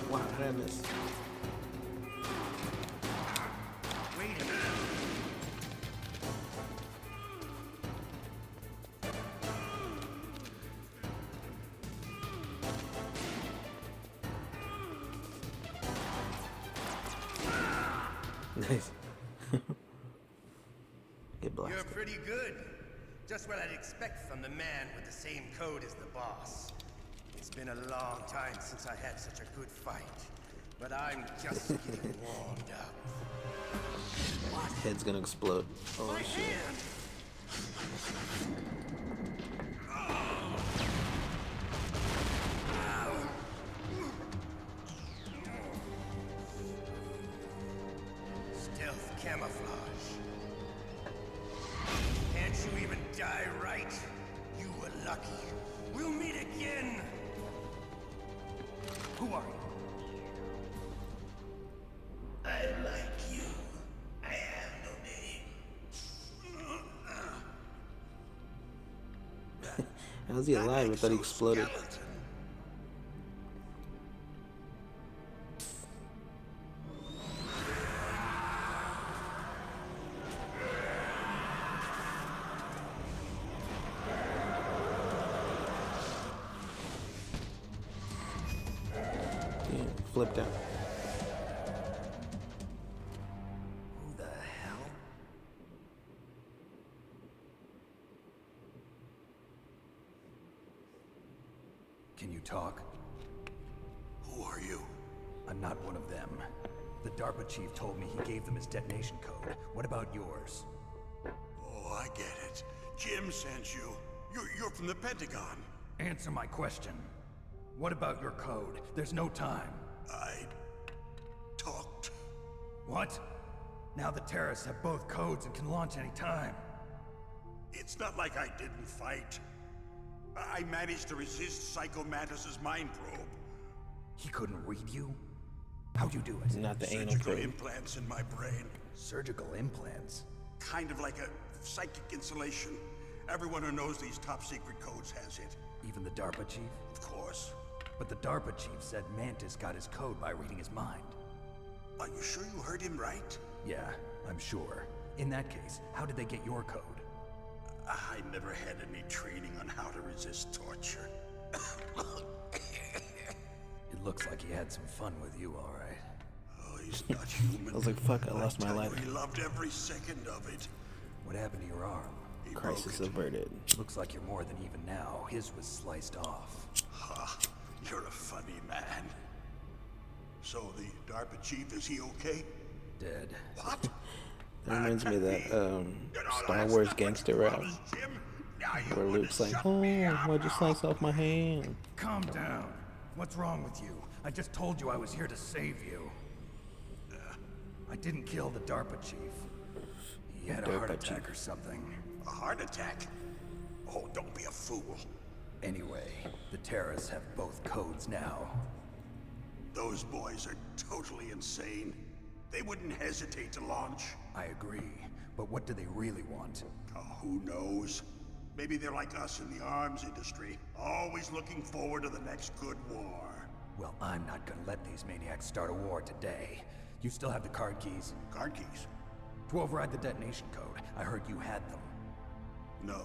Wow, how did I miss? Wait a minute. Nice. Get You're blasted. pretty good. Just what I'd expect from the man with the same code as the boss. It's been a long time since I had such a good fight. But I'm just getting warmed up. Head's gonna explode. Oh My shit. hand! Stealth camouflage. Can't you even die right? You were lucky. We'll meet again. Who are you? I like you. I have no name. How's he alive? I thought he exploded. Skeleton. Yeah, flipped out. Who the hell? Can you talk? Who are you? I'm not one of them. The DARPA chief told me he gave them his detonation code. What about yours? Oh, I get it. Jim sent you. You're from the Pentagon. Answer my question. What about your code? There's no time. I talked. What? Now the terrorists have both codes and can launch any time. It's not like I didn't fight. I managed to resist Psycho Mantis's mind probe. He couldn't read you? How'd you do it? Not the anal Surgical probe. implants in my brain. Surgical implants? Kind of like a psychic insulation. Everyone who knows these top secret codes has it. Even the DARPA chief? Of course. But the DARPA chief said Mantis got his code by reading his mind. Are you sure you heard him right? Yeah, I'm sure. In that case, how did they get your code? I never had any training on how to resist torture. It looks like he had some fun with you, all right. Oh, he's not human. I was like, fuck, I lost my tell life. you, he loved every second of it. What happened to your arm? He Crisis broke it. averted. Looks like you're more than even now. His was sliced off. Ha, you're a funny man. So the DARPA chief, is he okay? Dead. What? That reminds me of that Star Wars gangster rap where Luke's like, oh, why'd you slice off my hand? Calm down. What's wrong with you? I just told you I was here to save you. I didn't kill the DARPA chief. He had a heart attack or something. A heart attack? Oh, don't be a fool. Anyway, the terrorists have both codes now. Those boys are totally insane. They wouldn't hesitate to launch. I agree, but what do they really want? Oh, who knows? Maybe they're like us in the arms industry, always looking forward to the next good war. Well, I'm not gonna let these maniacs start a war today. You still have the card keys? Card keys? To override the detonation code. I heard you had them. No,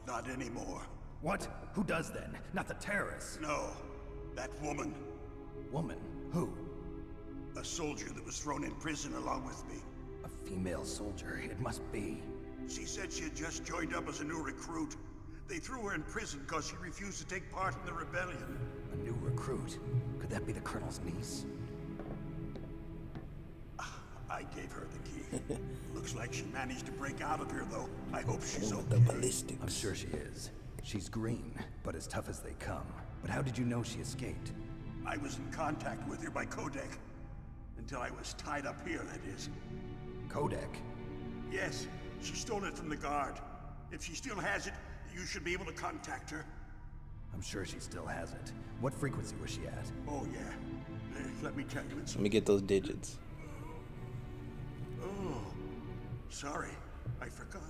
not anymore. What? Who does then? Not the terrorists. No, that woman. Woman? Who? A soldier that was thrown in prison along with me. A female soldier. It must be. She said she had just joined up as a new recruit. They threw her in prison because she refused to take part in the rebellion. A new recruit? Could that be the colonel's niece? I gave her the key. Looks like she managed to break out of here, though. I hope she's With the okay. ballistics. I'm sure she is. She's green, but as tough as they come. But how did you know she escaped? I was in contact with her by codec. Until I was tied up here, that is. Codec? Yes, she stole it from the guard. If she still has it, you should be able to contact her. I'm sure she still has it. What frequency was she at? Oh, yeah. Let me tell you, it's... Let me get those digits. Oh, sorry. I forgot.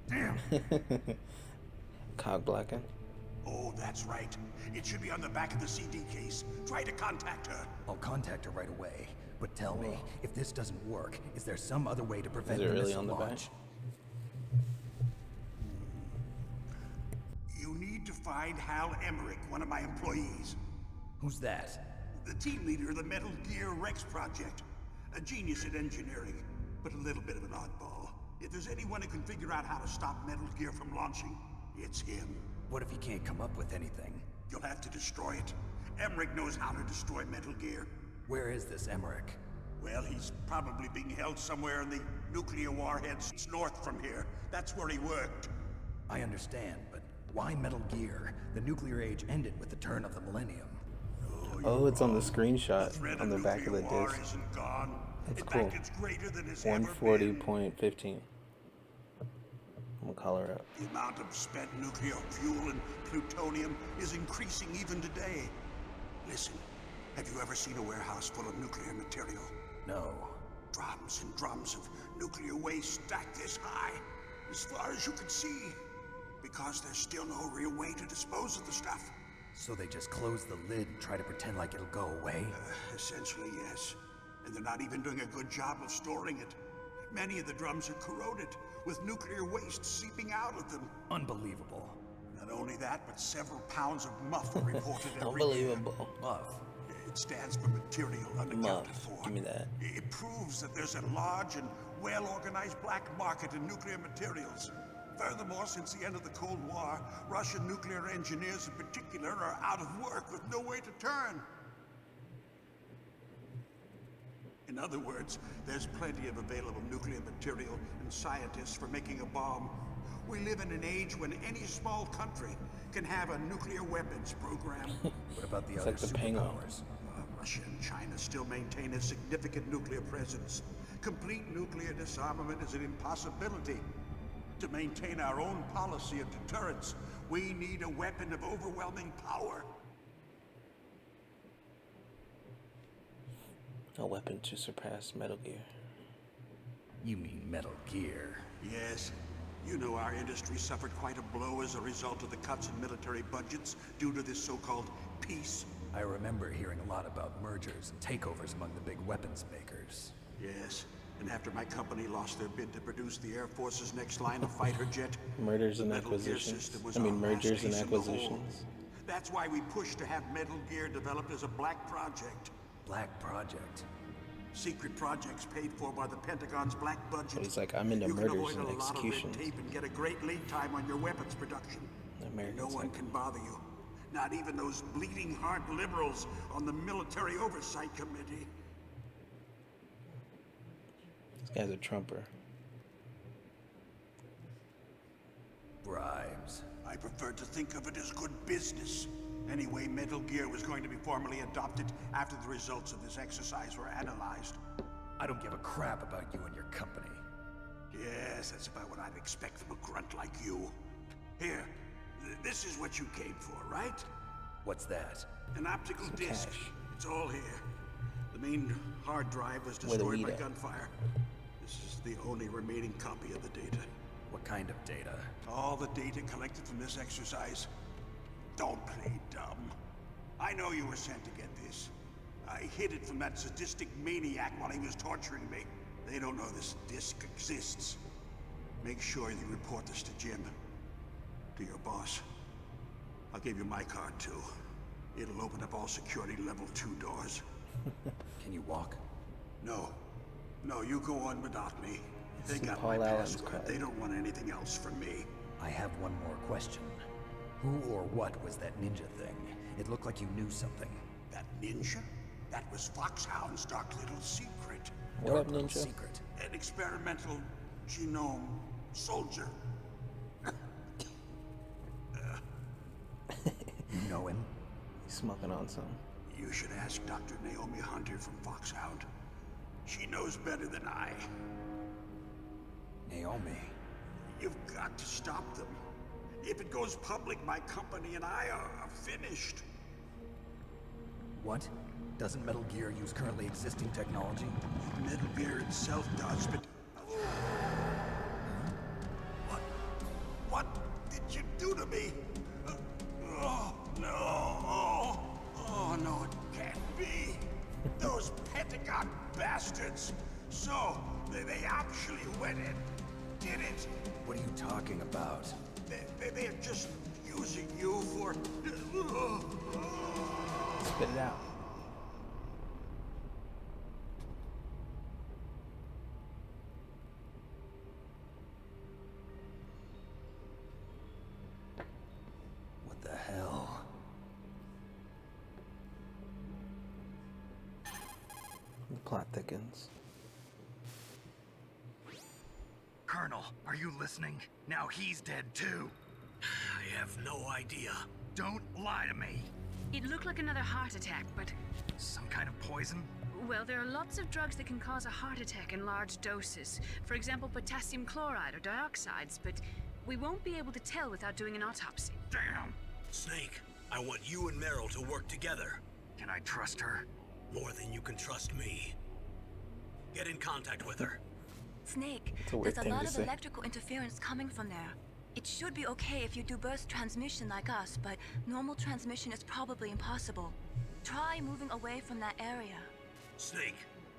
Damn! Cock blocking. Oh, that's right. It should be on the back of the CD case. Try to contact her. I'll contact her right away. But tell me, if this doesn't work, is there some other way to prevent Is it the really missile on the back? launch? You need to find Hal Emmerich, one of my employees. Who's that? The team leader of the Metal Gear Rex project. A genius at engineering, but a little bit of an oddball. If there's anyone who can figure out how to stop Metal Gear from launching, it's him. What if he can't come up with anything? You'll have to destroy it. Emmerich knows how to destroy Metal Gear. Where is this Emmerich? Well, he's probably being held somewhere in the nuclear warheads north from here. That's where he worked. I understand, but why Metal Gear? The nuclear age ended with the turn of the millennium. Oh, it's on the screenshot threat on the back of the nuclear war disc. isn't gone. That's In cool. fact, it's greater than it's ever been. 140.15. I'm gonna call her up. The amount of spent nuclear fuel and plutonium is increasing even today. Listen, have you ever seen a warehouse full of nuclear material? No. Drums and drums of nuclear waste stacked this high, as far as you can see. Because there's still no real way to dispose of the stuff. So they just close the lid and try to pretend like it'll go away? Essentially, yes. And they're not even doing a good job of storing it. Many of the drums are corroded, with nuclear waste seeping out of them. Unbelievable. Not only that, but several pounds of muff are reported every Unbelievable. year. Muff. It stands for material unaccounted Muff. for. Give me that. It proves that there's a large and well-organized black market in nuclear materials. Furthermore, since the end of the Cold War, Russian nuclear engineers in particular are out of work with no way to turn. In other words, there's plenty of available nuclear material and scientists for making a bomb. We live in an age when any small country can have a nuclear weapons program. What about the It's other like the penguin. superpowers? Russia and China still maintain a significant nuclear presence. Complete nuclear disarmament is an impossibility. To maintain our own policy of deterrence, we need a weapon of overwhelming power. A weapon to surpass Metal Gear. You mean Metal Gear? Yes. You know our industry suffered quite a blow as a result of the cuts in military budgets due to this so-called peace. I remember hearing a lot about mergers and takeovers among the big weapons makers. Yes. And after my company lost their bid to produce the Air Force's next line of fighter jet, Mergers the and Metal Gear acquisitions. system was I mean, our last mergers and ace in the hole. acquisitions. That's why we pushed to have Metal Gear developed as a black project. Black Project? Secret projects paid for by the Pentagon's black budget. But he's like, I'm into You can murders avoid and a lot of red executions. tape and get a great lead time on your weapons production. Americans No one like can bother you. Not even those bleeding heart liberals on the Military Oversight Committee. This guy's a Trumper. Bribes. I prefer to think of it as good business. Anyway, Metal Gear was going to be formally adopted after the results of this exercise were analyzed. I don't give a crap about you and your company. Yes, that's about what I'd expect from a grunt like you. Here, this is what you came for, right? What's that? An optical Some disc. cash. It's all here. The main hard drive was Where the destroyed weed by at? gunfire. This is the only remaining copy of the data. What kind of data? All the data collected from this exercise. Don't play dumb. I know you were sent to get this. I hid it from that sadistic maniac while he was torturing me. They don't know this disc exists. Make sure you report this to Jim. To your boss. I'll give you my card too. It'll open up all security level 2 doors. Can you walk? No. No, you go on without me. They Some got Paul my Allen's password. card. They don't want anything else from me. I have one more question. Who or what was that ninja thing? It looked like you knew something. That ninja? That was Foxhound's dark little secret. What up, Little Ninja? secret. An experimental genome soldier. You know him? He's smoking on some. You should ask Dr. Naomi Hunter from Foxhound. She knows better than I. Naomi. You've got to stop them. If it goes public, my company and I are finished. What? Doesn't Metal Gear use currently existing technology? Metal Gear itself does, but... What did you do to me? Oh, no. Oh, no, it can't be. Those Pentagon bastards. So, they actually went and did it. What are you talking about? They're just using you for... Spit it out. What the hell? The plot thickens. Colonel, are you listening? Now he's dead too. I have no idea. Don't lie to me. It looked like another heart attack, but... Some kind of poison? Well, there are lots of drugs that can cause a heart attack in large doses. For example, potassium chloride or dioxides, but we won't be able to tell without doing an autopsy. Damn. Snake, I want you and Meryl to work together. Can I trust her? More than you can trust me. Get in contact with her. Snake, It's a weird there's a thing lot to of say. electrical interference coming from there. It should be okay if you do burst transmission like us, but normal transmission is probably impossible. Try moving away from that area. Snake,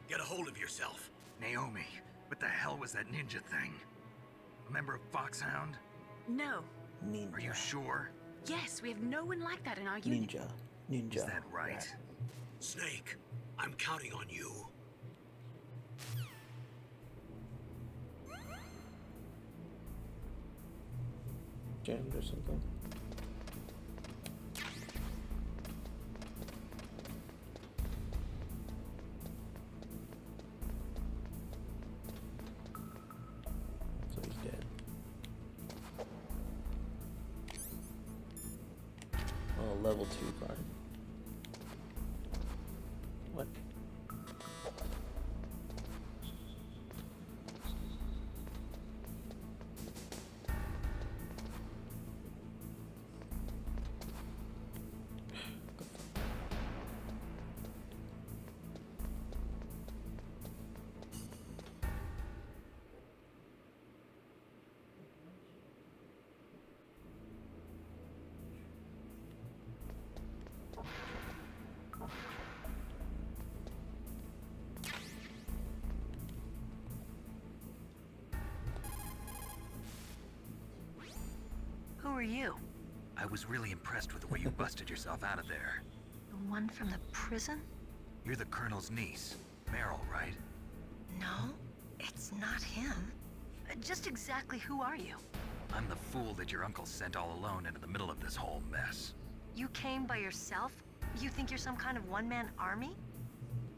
get a hold of yourself. Naomi, what the hell was that ninja thing? A member of Foxhound? No. Ninja. Are you sure? Yes, we have no one like that in our unit. Ninja. Ninja. Is that right? Rat. Snake, I'm counting on you. Jammed or something. level 2 card. What? Who are you? I was really impressed with the way you busted yourself out of there. The one from the prison? You're the Colonel's niece, Meryl, right? No, it's not him. Just exactly who are you? I'm the fool that your uncle sent all alone into the middle of this whole mess. You came by yourself? You think you're some kind of one-man army?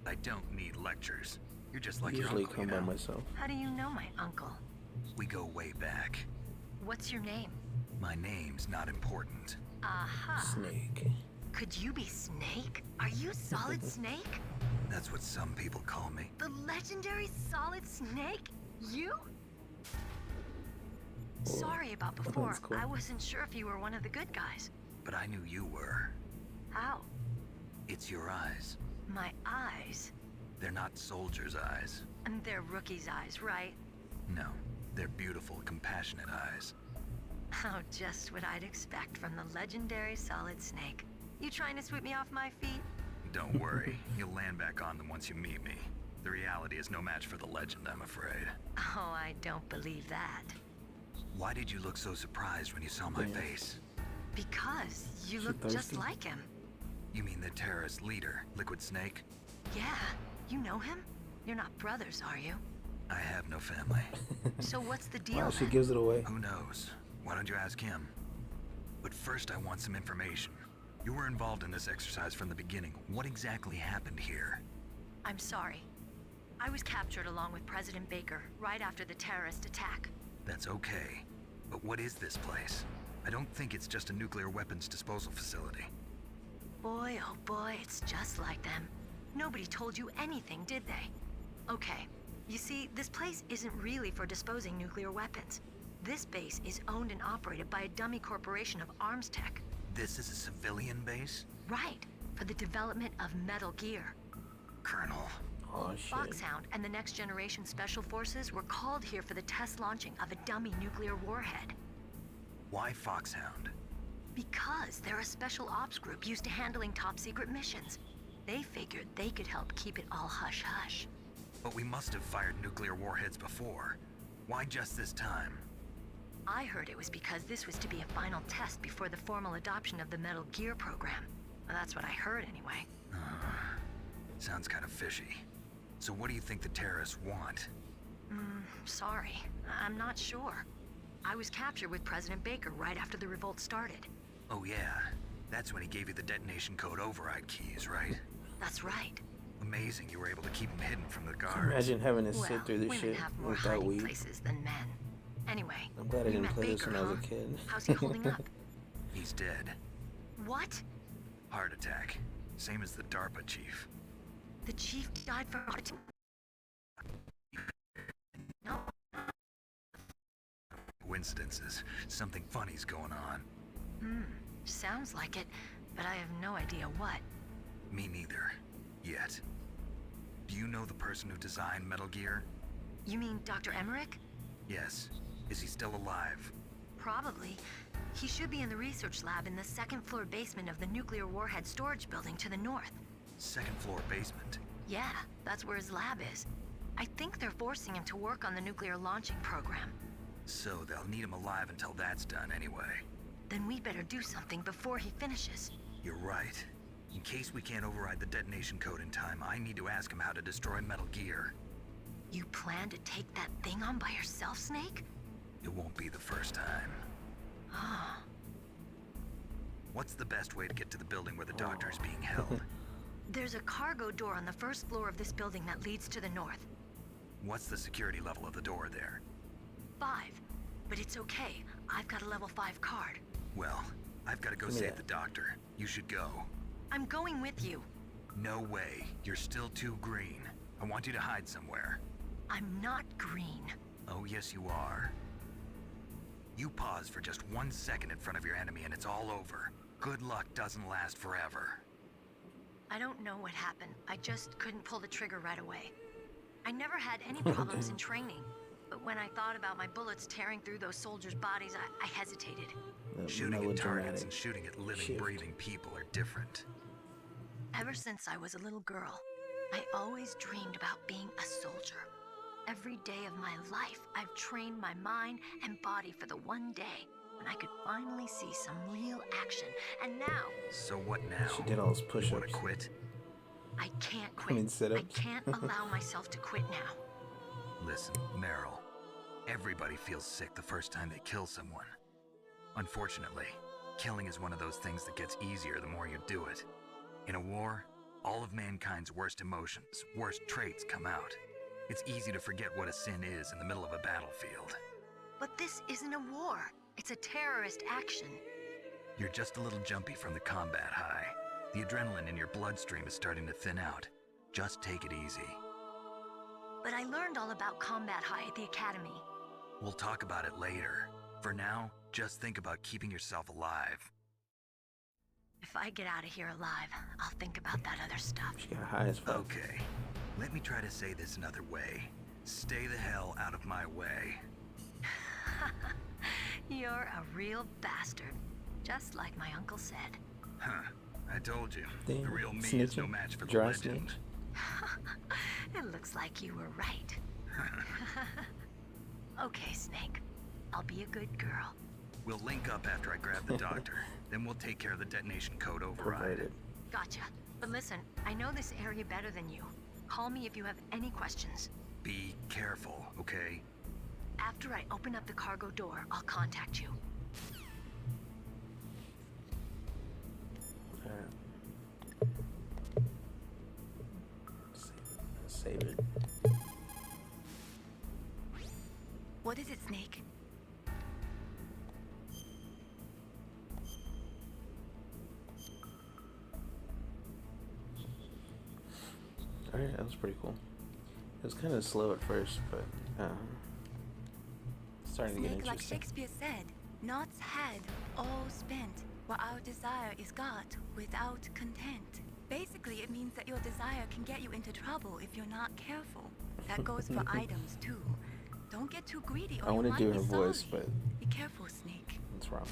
I don't need lectures. You're just like your Usually uncle, come you by know? myself. How do you know my uncle? We go way back. What's your name? My name's not important. Aha. Snake. Could you be Snake? Are you Solid Snake? That's what some people call me. The legendary Solid Snake? You? Sorry about before. That's cool. I wasn't sure if you were one of the good guys. But I knew you were. How? It's your eyes. My eyes? They're not soldiers' eyes. And they're rookie's eyes, right? No, they're beautiful, compassionate eyes. Oh, just what I'd expect from the legendary Solid Snake. You trying to sweep me off my feet? Don't worry, you'll land back on them once you meet me. The reality is no match for the legend, I'm afraid. Oh, I don't believe that. Why did you look so surprised when you saw my face? Because you look just like him. You mean the terrorist leader, Liquid Snake? Yeah, you know him? You're not brothers, are you? I have no family. So what's the deal Wow, she then? gives it away. Who knows? Why don't you ask him? But first I want some information. You were involved in this exercise from the beginning. What exactly happened here? I'm sorry. I was captured along with President Baker right after the terrorist attack. That's okay. But what is this place? I don't think it's just a nuclear weapons disposal facility. Boy, oh boy, it's just like them. Nobody told you anything, did they? Okay, you see, this place isn't really for disposing nuclear weapons. This base is owned and operated by a dummy corporation of arms tech. This is a civilian base? Right, for the development of Metal Gear. Colonel. Oh shit. Foxhound and the Next Generation Special Forces were called here for the test launching of a dummy nuclear warhead. Why Foxhound? Because they're a special ops group used to handling top secret missions. They figured they could help keep it all hush-hush. But we must have fired nuclear warheads before. Why just this time? I heard it was because this was to be a final test before the formal adoption of the Metal Gear program. Well, that's what I heard anyway. Sounds kind of fishy. So what do you think the terrorists want? Sorry. I'm not sure. I was captured with President Baker right after the revolt started. Oh yeah, that's when he gave you the detonation code override keys, right? That's right. Amazing you were able to keep him hidden from the guards. Imagine having to Well, sit through this women shit have more without hiding weed. places than men. Anyway, I'm glad I you didn't met play this Baker, when I was a huh? kid. How's he holding up? He's dead. What? Heart attack. Same as the DARPA chief. The chief died from heart attack? No. Coincidences. Something funny's going on. Sounds like it, but I have no idea what. Me neither. Yet. Do you know the person who designed Metal Gear? You mean Dr. Emmerich? Yes. Is he still alive? Probably. He should be in the research lab in the second floor basement of the nuclear warhead storage building to the north. Second floor basement. Yeah, that's where his lab is. I think they're forcing him to work on the nuclear launching program. So they'll need him alive until that's done anyway. Then we better do something before he finishes. You're right. In case we can't override the detonation code in time, I need to ask him how to destroy Metal Gear. You plan to take that thing on by yourself, Snake? It won't be the first time. Ah. What's the best way to get to the building where the doctor is being held? There's a cargo door on the first floor of this building that leads to the north. What's the security level of the door there? 5. But it's okay. I've got a level 5 card. Well, I've got to go Give me save that. the doctor. You should go. I'm going with you. No way. You're still too green. I want you to hide somewhere. I'm not green. Oh, yes, you are. You pause for just 1 second in front of your enemy and it's all over. Good luck doesn't last forever. I don't know what happened. I just couldn't pull the trigger right away. I never had any problems in training. But when I thought about my bullets tearing through those soldiers' bodies, I hesitated. Shooting at targets and shooting at living, breathing people are different. Ever since I was a little girl, I always dreamed about being a soldier. Every day of my life, I've trained my mind and body for the one day when I could finally see some real action. And now... So what now? She did all those You push-ups. want to quit? I can't I quit. mean, sit-ups. I can't allow myself to quit now. Listen, Meryl. Everybody feels sick the first time they kill someone. Unfortunately, killing is one of those things that gets easier the more you do it. In a war, all of mankind's worst emotions, worst traits come out. It's easy to forget what a sin is in the middle of a battlefield. But this isn't a war. It's a terrorist action. You're just a little jumpy from the combat high. The adrenaline in your bloodstream is starting to thin out. Just take it easy. But I learned all about combat high at the academy. We'll talk about it later. For now, just think about keeping yourself alive. If I get out of here alive, I'll think about that other stuff. She got high as fuck. Okay, let me try to say this another way. Stay the hell out of my way. You're a real bastard, just like my uncle said. Huh, I told you. Damn, The real me is snitching. no match for the Dry legend. It looks like you were right. Okay, Snake. I'll be a good girl. We'll link up after I grab the doctor. Then we'll take care of the detonation code override. Perverted. Gotcha. But listen, I know this area better than you. Call me if you have any questions. Be careful, okay? After I open up the cargo door, I'll contact you. Alright. Save it. What is it, Snake? Alright, that was pretty cool. It was kind of slow at first, but starting to get Snake, like interesting. Shakespeare said, naught's had, all spent, while our desire is got without content. Basically, it means that your desire can get you into trouble if you're not careful. That goes for items too. Don't get too greedy or I you want might to do be her voice, sorry. but Be careful, Snake. it's wrong.